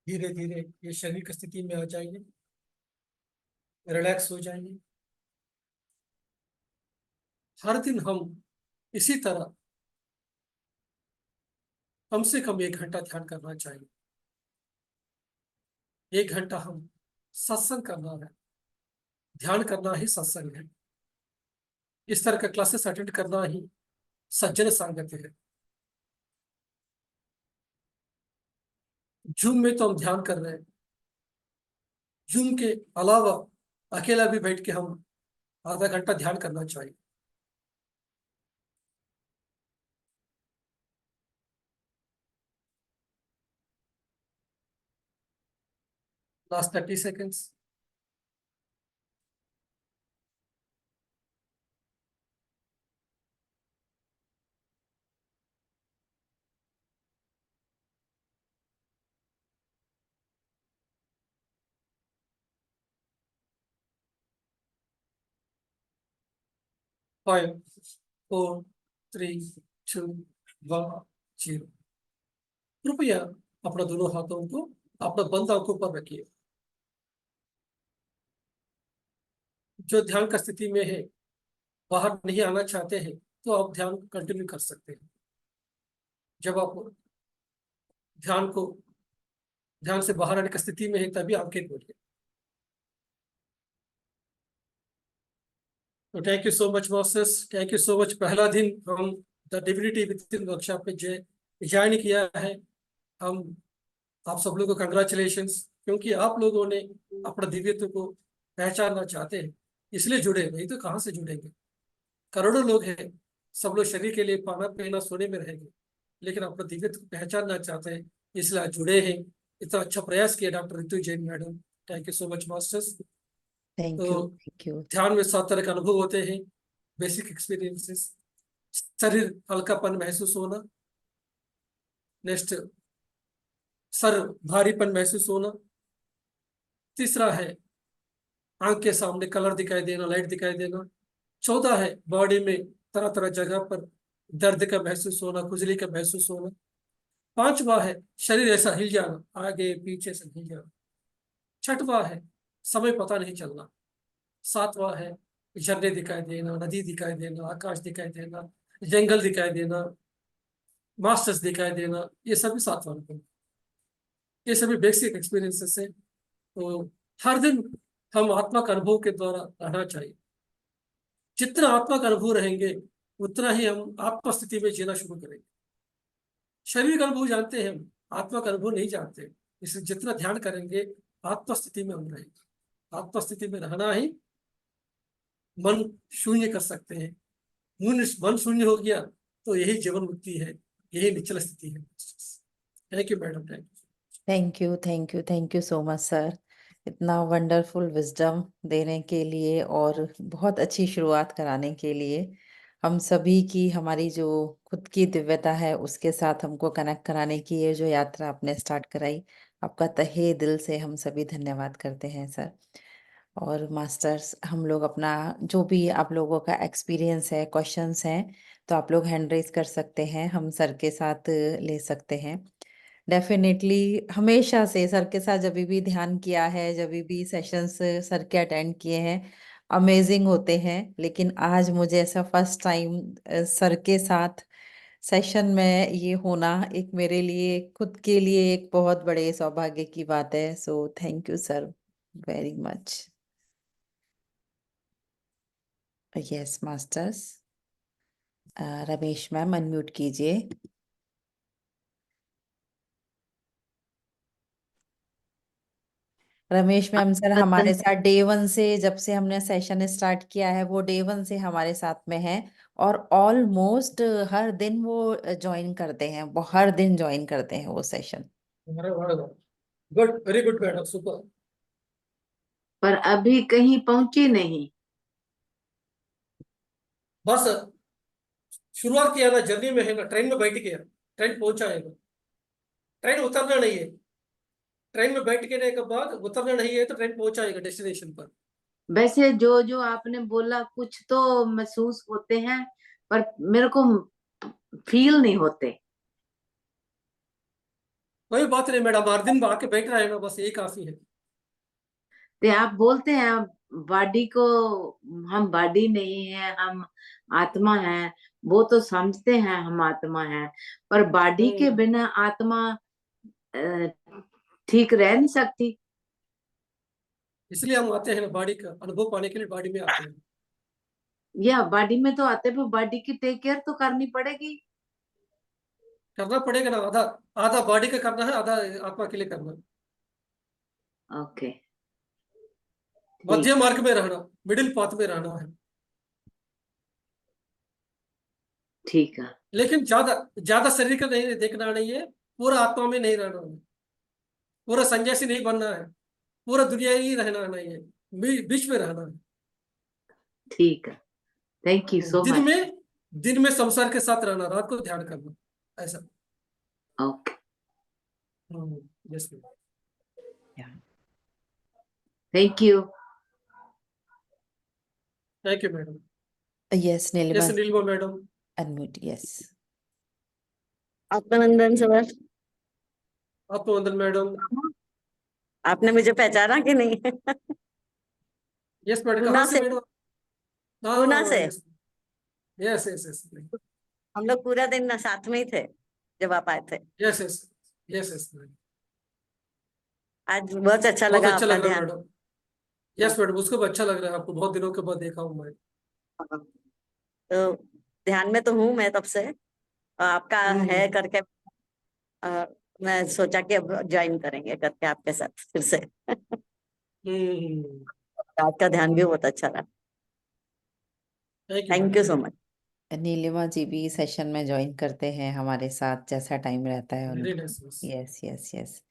Speaker 2: धीरे धीरे ये शरीर की स्थिति में आ जाइए, relax हो जाइए। हर दिन हम इसी तरह कम से कम 1 घंटा ध्यान करना चाहिए। 1 घंटा हम सत्संग करना है, ध्यान करना ही सत्संग है। इस तरह का क्लासेस अटेंड करना ही सज्जन संगत है। जूम में तो हम ध्यान कर रहे हैं, जूम के अलावा अकेला भी बैठ के हम आधा घंटा ध्यान करना चाहिए। Last 30 seconds. 5 4 3 2 1 0। कृपया अपना दोनों हाथों को अपना बंद आंखों पर रखिए। जो ध्यान का स्थिति में है, बाहर नहीं आना चाहते हैं, तो आप ध्यान कंटिन्यू कर सकते हैं। जब आप ध्यान से बाहर आने की स्थिति में है, तभी आंखें खोलिए। तो thank you so much masters, thank you so much. पहला दिन हम the divinity with in workshop पे ज्वाइन किया है। हम आप सब लोगों को कंग्रेचुलेशंस, क्योंकि आप लोगों ने अपना दिव्यत्व को पहचानना चाहते हैं, इसलिए जुड़े। नहीं तो कहाँ से जुड़ेंगे? करोड़ों लोग हैं, सब लोग शरीर के लिए पाना पीना सोने में रहेंगे, लेकिन अपना दिव्यत्व को पहचानना चाहते हैं, इसलिए आज जुड़े हैं। इतना अच्छा प्रयास किया doctor Ritu Jain madam, thank you so much masters.
Speaker 1: Thank you,
Speaker 2: तो
Speaker 1: थैंक यू।
Speaker 2: ध्यान में 7 तरह के अनुभव होते हैं। बेसिक एक्सपीरियंसेस, शरीर हल्कापन महसूस होना, नेक्स्ट सर भारीपन महसूस होना, तीसरा है आंख के सामने कलर दिखाई देना, लाइट दिखाई देना, चौथा है बॉडी में तरह तरह जगह पर दर्द का महसूस होना, खुजली का महसूस होना, पांचवा है शरीर ऐसा हिल जाना, आगे पीछे से हिल जाना, छठवा है समय पता नहीं चलना, सातवां है झरने दिखाई देना, नदी दिखाई देना, आकाश दिखाई देना, जंगल दिखाई देना, मास्टर्स दिखाई देना। ये सभी सातवां है। ये सभी बेसिक एक्सपीरियंसेस है। तो हर दिन हम आत्मा का अनुभव के द्वारा रहना चाहिए। जितना आत्मा का अनुभव रहेंगे, उतना ही हम आत्मा स्थिति में जीना शुरू करेंगे। शरीर का अनुभव जानते हैं हम, आत्मा का अनुभव नहीं जानते। इसलिए जितना ध्यान करेंगे, आत्मा स्थिति में हम रहेंगे। आत्मा स्थिति में रहना ही मन शून्य कर सकते हैं। मन शून्य हो गया तो यही जीवन मुक्ति है, यही निश्चल स्थिति है। Thank you madam, thank you.
Speaker 1: Thank you, thank you, thank you so much sir, इतना वंडरफुल विजडम देने के लिए और बहुत अच्छी शुरुआत कराने के लिए। हम सभी की, हमारी जो खुद की दिव्यता है उसके साथ हमको कनेक्ट कराने की ये जो यात्रा आपने स्टार्ट कराई, आपका तहे दिल से हम सभी धन्यवाद करते हैं सर। और मास्टर्स, हम लोग अपना जो भी आप लोगों का एक्सपीरियंस है, क्वेश्चंस हैं, तो आप लोग हैंड रेज कर सकते हैं, हम सर के साथ ले सकते हैं। डेफिनेटली हमेशा से सर के साथ जब भी ध्यान किया है, जब भी सेशंस सर के अटेंड किए हैं, अमेजिंग होते हैं। लेकिन आज मुझे ऐसा फर्स्ट टाइम सर के साथ सेशन में ये होना एक मेरे लिए, खुद के लिए एक बहुत बड़े सौभाग्य की बात है। So thank you sir very much. Yes masters, Ramesh ma'am unmute कीजिए। रमेश मैम सर हमारे साथ डे 1 से, जब से हमने सेशन स्टार्ट किया है, वो डे 1 से हमारे साथ में है और ऑलमोस्ट हर दिन वो ज्वाइन करते हैं, वो हर दिन ज्वाइन करते हैं वो session.
Speaker 2: Good, very good madam, super.
Speaker 4: पर अभी कहीं पहुंचे नहीं।
Speaker 2: बस शुरुआत किया ना, जर्नी में है ना, ट्रेन में बैठ गया, ट्रेन पहुंचाएगा, ट्रेन उतरना नहीं है, ट्रेन में बैठ के के बाद उतरना नहीं है तो ट्रेन पहुंचाएगा डेस्टिनेशन पर।
Speaker 4: वैसे जो जो आपने बोला कुछ तो महसूस होते हैं, पर मेरे को फील नहीं होते।
Speaker 2: कोई बात नहीं मैडम, हर दिन आके बैठ रहा है ना, बस यही काफी है।
Speaker 4: तो आप बोलते हैं बॉडी को, हम बॉडी नहीं है, हम आत्मा है। वो तो समझते हैं हम आत्मा है, पर बॉडी के बिना आत्मा ठीक रह नहीं सकती।
Speaker 2: इसलिए हम आते हैं ना, बॉडी का अनुभव पाने के लिए बॉडी में आते हैं।
Speaker 4: या बॉडी में तो आते, पर बॉडी की टेक केयर तो करनी पड़ेगी।
Speaker 2: करना पड़ेगा ना, आधा आधा बॉडी का करना है, आधा आत्मा के लिए करना है।
Speaker 4: ओके,
Speaker 2: मध्य मार्ग में रहना, मिडिल पाथ में रहना है।
Speaker 4: ठीक है।
Speaker 2: लेकिन ज्यादा ज्यादा शरीर का नहीं देखना नहीं है, पूरा आत्मा में नहीं रहना है, पूरा सन्यासी नहीं बनना है, पूरा दुनिया ही रहना नहीं है, बीच में रहना है।
Speaker 4: ठीक है, थैंक यू सो
Speaker 2: दिन
Speaker 4: मच।
Speaker 2: में दिन में संसार के साथ रहना, रात को ध्यान करना, ऐसा।
Speaker 4: Okay,
Speaker 2: yes
Speaker 4: thank you.
Speaker 2: Thank you madam.
Speaker 1: Yes Neelima,
Speaker 2: yes Neelima madam.
Speaker 1: Unmute. Yes
Speaker 5: Atmanandan sir,
Speaker 2: आपको वंदन मैडम।
Speaker 5: आपने मुझे पहचाना कि नहीं?
Speaker 2: यस मैडम,
Speaker 5: गुना
Speaker 2: कहाँ से
Speaker 5: से,
Speaker 2: मैडम?
Speaker 5: गुना से।
Speaker 2: यस यस यस यस
Speaker 5: हम लोग पूरा दिन साथ में ही थे जब आप आए थे।
Speaker 2: Yes yes yes yes.
Speaker 5: आज बहुत अच्छा
Speaker 2: बहुत
Speaker 5: लगा
Speaker 2: अच्छा
Speaker 5: आपका
Speaker 2: लग रहा है
Speaker 5: ध्यान।
Speaker 2: मैडम। यस मैडम, उसको भी अच्छा लग रहा है, आपको बहुत दिनों के बाद देखा हूँ मैं।
Speaker 5: तो ध्यान में तो हूँ मैं तब से, और आपका है
Speaker 2: हम्म
Speaker 5: करके मैं सोचा कि अब ज्वाइन करेंगे करके आपके साथ फिर से।
Speaker 2: हम्म।
Speaker 5: आपका ध्यान भी बहुत अच्छा रहा।
Speaker 2: Thank you
Speaker 5: thank you so
Speaker 2: madam.
Speaker 5: Much.
Speaker 1: Neelima ji भी सेशन में ज्वाइन करते हैं हमारे साथ, जैसा टाइम रहता है
Speaker 2: वेरी
Speaker 1: उनका।
Speaker 2: Nice.
Speaker 1: Yes yes yes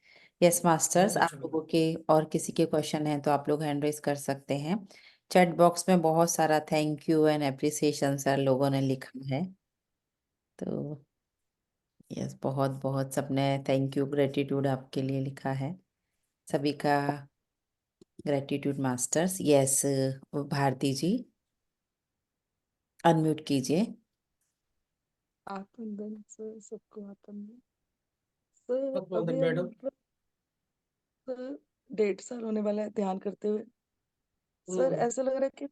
Speaker 1: yes masters,
Speaker 2: बहुत
Speaker 1: आप
Speaker 2: अच्छा
Speaker 1: लोगों
Speaker 2: लगा।
Speaker 1: के और किसी के क्वेश्चन हैं तो आप लोग हैंड रेज कर सकते हैं। चैट बॉक्स में बहुत सारा thank you and appreciation sir लोगों ने लिखा है, तो यस बहुत बहुत सबने थैंक यू ग्रेटिट्यूड आपके लिए लिखा है, सभी का ग्रेटिट्यूड मास्टर्स। यस भारती जी अनम्यूट कीजिए।
Speaker 6: आत्मबल सर, सबको आत्मबल सर।
Speaker 2: आपको वंदन
Speaker 6: अभी हम
Speaker 2: मैडम।
Speaker 6: मतलब सर 1.5 साल होने वाला है ध्यान करते हुए। सर
Speaker 2: हम्म
Speaker 6: ऐसा लग रहा है कि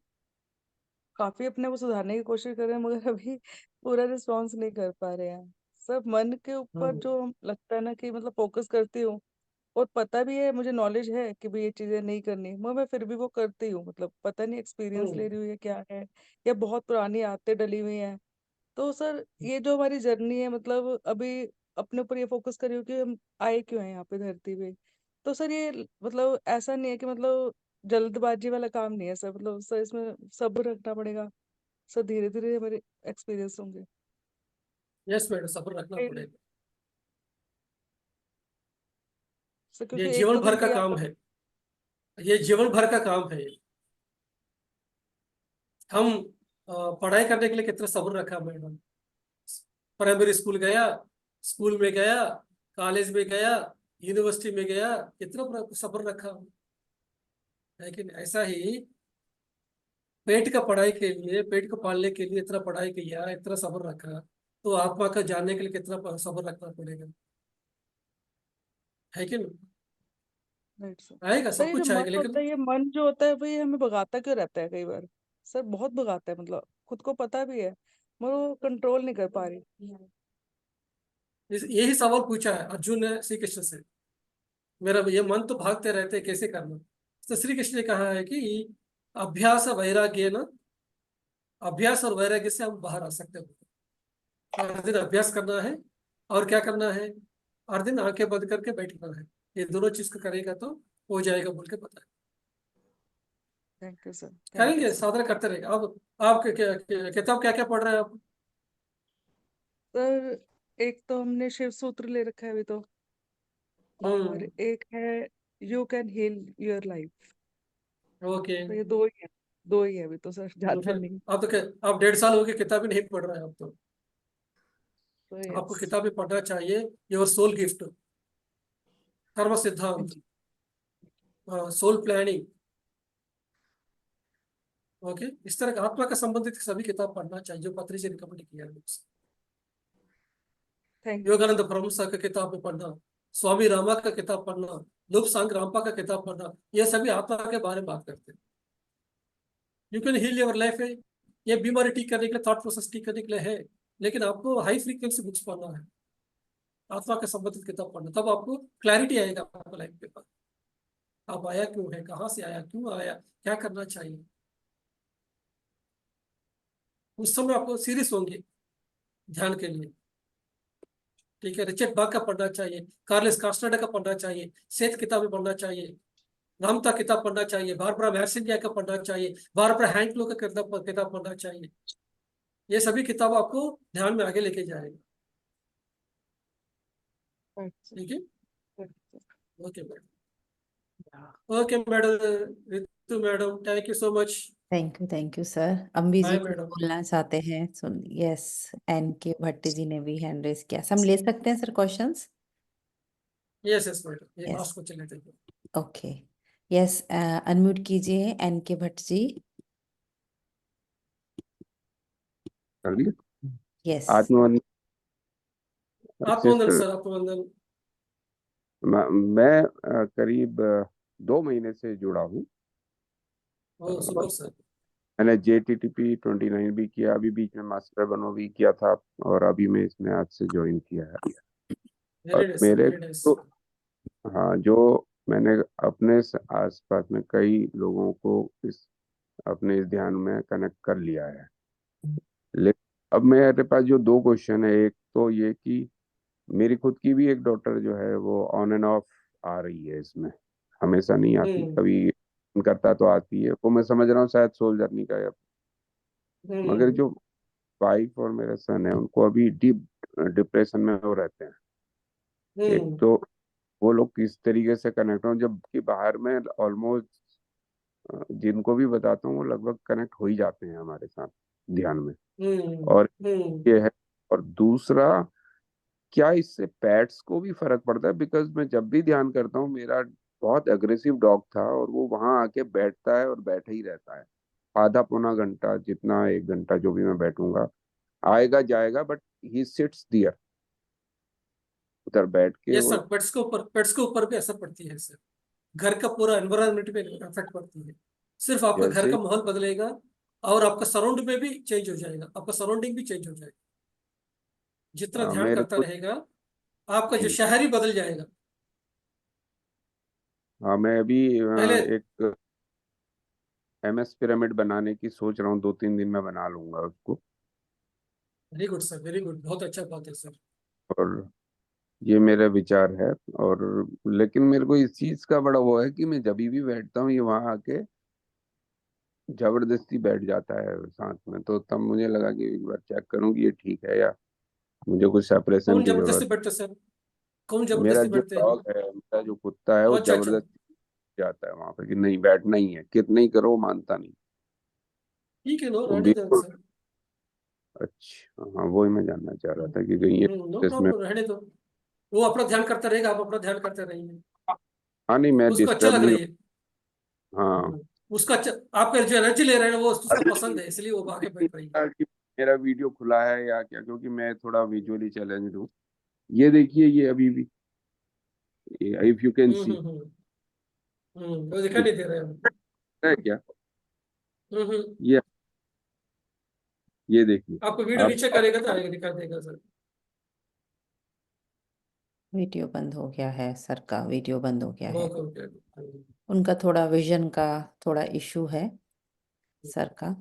Speaker 6: काफी अपने को सुधारने की कोशिश कर रहे हैं, मगर अभी पूरा रिस्पॉन्स नहीं कर पा रहे हैं। सब मन के ऊपर
Speaker 2: हम्म
Speaker 6: जो लगता है ना कि मतलब फोकस करती हूँ, और पता भी है, मुझे नॉलेज है कि भाई ये चीजें नहीं करनी, मगर मैं फिर भी वो करती हूँ। मतलब पता नहीं एक्सपीरियंस ले
Speaker 2: हम्म
Speaker 6: रही हूँ या क्या है, या बहुत पुरानी आदतें डली हुई हैं। तो सर ये जो हमारी जर्नी है, मतलब अभी अपने ऊपर ये फोकस कर रही हूँ कि हम आए क्यों हैं यहाँ पे धरती पे। तो सर ये मतलब ऐसा नहीं है कि मतलब जल्दबाजी वाला काम नहीं है सर, मतलब सर इसमें सब्र रखना पड़ेगा। सर धीरे धीरे हमारे एक्सपीरियंस होंगे।
Speaker 2: यस मैडम, सब्र रखना
Speaker 6: फिर
Speaker 2: पड़ेगा।
Speaker 6: सर
Speaker 2: ये
Speaker 6: क्योंकि एक
Speaker 2: जीवन
Speaker 6: दो
Speaker 2: भर
Speaker 6: दिन
Speaker 2: का
Speaker 6: के लिए
Speaker 2: काम
Speaker 6: आप
Speaker 2: है, ये जीवन भर का काम है। हम पढ़ाई करने के लिए कितना सब्र रखा मैडम। प्राइमरी स्कूल गया, स्कूल में गया, कॉलेज में गया, यूनिवर्सिटी में गया, कितना सब्र रखा। लेकिन ऐसा ही पेट का पढ़ाई के लिए, पेट को पालने के लिए इतना पढ़ाई किया, इतना सब्र रखा, तो आत्मा का जानने के लिए कितना सब्र रखना पड़ेगा, है कि नहीं?
Speaker 6: Right sir.
Speaker 2: आएगा,
Speaker 6: सर
Speaker 2: सब
Speaker 6: ये जो
Speaker 2: कुछ
Speaker 6: मन
Speaker 2: आएगा,
Speaker 6: होता
Speaker 2: लेकिन
Speaker 6: है, ये मन जो होता है वो ये हमें भगाता क्यों रहता है कई बार। सर बहुत भगाता है, मतलब खुद को पता भी है, मगर वो कंट्रोल नहीं कर पा रही।
Speaker 2: यही सवाल पूछा है अर्जुन ने श्री कृष्ण से, मेरा ये मन तो भागते रहते हैं, कैसे करना। तो श्री कृष्ण ने कहा है कि अभ्यास वैराग्य न, अभ्यास और वैराग्य से हम बाहर आ सकते हैं। हर दिन अभ्यास करना है, और क्या करना है, हर दिन आंखें बंद करके बैठना है। ये दोनों चीज को करेगा तो हो जाएगा बोल के पता है।
Speaker 6: Thank you sir, thank you
Speaker 2: करेंगे,
Speaker 6: सर।
Speaker 2: साधना करते रहेंगे। अब आप किताब क्या क्या पढ़ रहे हैं आप?
Speaker 6: सर एक तो हमने शिव सूत्र ले रखा है अभी तो, और
Speaker 2: हम्म
Speaker 6: एक है you can heal your life.
Speaker 2: Okay.
Speaker 6: तो ये दो ही है, 2 ही है अभी तो सर,
Speaker 2: तो
Speaker 6: ज्यादा
Speaker 2: फिर
Speaker 6: नहीं।
Speaker 2: आप तो आप 1.5 साल हो गए किताब ही नहीं पढ़ रहे हैं आप तो।
Speaker 6: तो
Speaker 2: आपको
Speaker 6: यस।
Speaker 2: किताबें पढ़ना चाहिए। योर सोल गिफ्ट, कर्म सिद्धांत, सोल प्लानिंग, ओके, इस तरह का आत्मा का संबंधित सभी किताब पढ़ना चाहिए जो पत्रिजी रिकमेंड किया है।
Speaker 6: Thank you.
Speaker 2: योगानंद परमहंस का किताब में पढ़ना, स्वामी रामा का किताब पढ़ना, लोक सांग रामपा का किताब पढ़ना, ये सभी आत्मा के बारे में बात करते हैं। You can heal your life है, ये बीमारी ठीक करने के लिए, थॉट प्रोसेस ठीक करने के लिए है, लेकिन आपको हाई फ्रीक्वेंसी बुक्स पढ़ना है, आत्मा के संबंधित किताब पढ़ना, तब आपको क्लैरिटी आएगा आपको लाइफ के बाद। आप आया क्यों है, कहाँ से आया, क्यों आया, क्या करना चाहिए। उस समय आपको सीरियस होंगे ध्यान के लिए। ठीक है, रिचर्ड बाक का पढ़ना चाहिए, कार्लेस कास्टाडा का पढ़ना चाहिए, सेठ किताबें पढ़ना चाहिए, रामता किताब पढ़ना चाहिए, बारबरा मैर्सिंडिया का पढ़ना चाहिए, बारबरा हैंकलो का किताब पढ़ना चाहिए। ये सभी किताब आपको ध्यान में आगे लेके जाएगा। ठीक है, okay madam, okay madam, Ritu madam, thank you so much.
Speaker 1: Thank you sir. Ambi ji
Speaker 2: बाय
Speaker 1: कुछ
Speaker 2: मैडम।
Speaker 1: बोलना चाहते हैं, सुन। यस, एन के भट्टी जी ने भी हैंड रेज किया। हम ले सकते हैं sir questions?
Speaker 2: Yes yes madam, ये
Speaker 1: यस,
Speaker 2: लास्ट क्वेश्चन लेते हैं।
Speaker 1: ओके। यस, अनम्यूट कीजिए एन के भट्ट जी।
Speaker 7: कर लिया।
Speaker 1: यस।
Speaker 7: आत्मवंदन
Speaker 2: आत्मवंदन
Speaker 7: सिस्टर,
Speaker 2: सर, आत्मवंदन।
Speaker 7: मैं करीब 2 महीने से जुड़ा हूँ।
Speaker 2: Oh super sir.
Speaker 7: मैंने JTTP 29 भी किया, अभी बीच में मास्टर बनो भी किया था, और अभी मैं इसमें आज से ज्वाइन किया है। और
Speaker 2: वेरी नाइस सर,
Speaker 7: मेरे
Speaker 2: वेरी नाइस।
Speaker 7: तो हाँ, जो मैंने अपने आसपास में कई लोगों को इस अपने इस ध्यान में कनेक्ट कर लिया है। लेकिन अब मेरे पास जो 2 क्वेश्चन है, एक तो ये कि मेरी खुद की भी एक डॉटर जो है वो ऑन एंड ऑफ आ रही है इसमें, हमेशा नहीं आती, कभी मन करता तो आती है, वो मैं समझ रहा हूँ शायद सोल जर्नी का है। मगर जो वाइफ और मेरे सन है उनको अभी डीप डिप्रेशन में वो रहते हैं। एक तो वो लोग किस तरीके से कनेक्ट हो, जबकि बाहर में ऑलमोस्ट जिनको भी बताता हूँ वो लगभग कनेक्ट हो ही जाते हैं हमारे साथ ध्यान में। और ये है। और दूसरा, क्या इससे पेट्स को भी फर्क पड़ता है? बिकॉज मैं जब भी ध्यान करता हूँ, मेरा बहुत एग्रेसिव डॉग था और वो वहां आके बैठता है और बैठा ही रहता है आधा पौना घंटा, जितना 1 घंटा जो भी मैं बैठूंगा, आएगा जाएगा, बट ही सिट्स दियर, उधर बैठ के
Speaker 2: ये
Speaker 7: वो।
Speaker 2: सर पेट्स के ऊपर भी असर पड़ती है सर, घर का पूरा एनवायरनमेंट पे इफेक्ट पड़ती है। सिर्फ आपका घर
Speaker 7: जैसे
Speaker 2: का माहौल बदलेगा और आपका सराउंड में भी चेंज हो जाएगा, आपका सराउंडिंग भी चेंज हो जाएगा। जितना ध्यान
Speaker 7: मेरे
Speaker 2: करता
Speaker 7: को
Speaker 2: रहेगा आपका जो शहर ही बदल जाएगा।
Speaker 7: हाँ, मैं अभी
Speaker 2: पहले
Speaker 7: एक MS पिरामिड बनाने की सोच रहा हूँ, 2-3 दिन में बना लूंगा उसको।
Speaker 2: Very good sir, very good, बहुत अच्छा बात है सर।
Speaker 7: और ये मेरा विचार है। और लेकिन मेरे को इस चीज का बड़ा वो है कि मैं जब भी बैठता हूँ ये वहां आके जबरदस्ती बैठ जाता है साथ में, तो तब मुझे लगा कि एक बार चेक करूँ कि ये ठीक है या मुझे कुछ सेपरेशन
Speaker 2: कौन
Speaker 7: की
Speaker 2: जबरदस्ती
Speaker 7: जरूरत
Speaker 2: बैठते सर, कौन
Speaker 7: है। मेरा
Speaker 2: जबरदस्ती
Speaker 7: जो
Speaker 2: बैठते हैं?
Speaker 7: डॉग है, मेरा जो कुत्ता है, वो
Speaker 2: अच्छा अच्छा,
Speaker 7: जबरदस्ती जाता है वहां पे कि नहीं बैठना ही है, कितना ही करो वो मानता नहीं।
Speaker 2: ठीक है, नो
Speaker 7: वो
Speaker 2: रहने दो
Speaker 7: बिल्कुल।
Speaker 2: सर।
Speaker 7: अच्छा, हाँ, वो ही मैं जानना चाह रहा था कि कहीं ये
Speaker 2: नो
Speaker 7: इसमें।
Speaker 2: प्रॉब्लम, रहने दो। वो अपना ध्यान करता रहेगा, आप अपना ध्यान करते रहिए।
Speaker 7: हाँ, नहीं, मैं
Speaker 2: उसको अच्छा
Speaker 7: डिस्टर्ब
Speaker 2: लग
Speaker 7: नहीं
Speaker 2: रही
Speaker 7: हूँ।
Speaker 2: है।
Speaker 7: हाँ।
Speaker 2: उसका आपका जो एनर्जी ले रहे हैं वो उसको
Speaker 7: अरे
Speaker 2: पसंद है, इसलिए वो आगे
Speaker 7: नहीं
Speaker 2: बैठ रही है।
Speaker 7: पता कि मेरा वीडियो खुला है या क्या, क्योंकि मैं थोड़ा विजुअली चैलेंज हूँ। ये देखिए, ये अभी भी, इफ यू कैन सी,
Speaker 2: वो दिखा नहीं दे रहे हैं।
Speaker 7: है क्या?
Speaker 2: हम्म।
Speaker 7: ये ये देखिए।
Speaker 2: आपको वीडियो
Speaker 7: आप
Speaker 2: नीचे करेगा तो आएगा, दिखा देगा सर।
Speaker 1: वीडियो बंद हो गया है सर का, वीडियो बंद हो गया है।
Speaker 2: Okay okay.
Speaker 1: उनका थोड़ा विजन का थोड़ा इशू है सर का,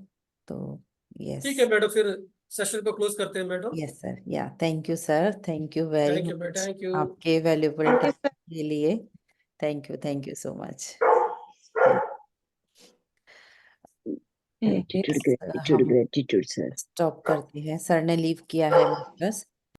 Speaker 1: तो यस।
Speaker 2: ठीक है मैडम, फिर सेशन को क्लोज करते हैं मैडम।
Speaker 1: यस सर, या thank you sir, thank you very
Speaker 2: thank you
Speaker 1: much
Speaker 2: thank you.
Speaker 1: आपके वैल्यूबल टाइम के लिए। Thank you so much.
Speaker 5: Gratitude, gratitude,
Speaker 1: हम
Speaker 5: gratitude, sir.
Speaker 1: स्टॉप करते हैं, सर ने लीव किया है बस।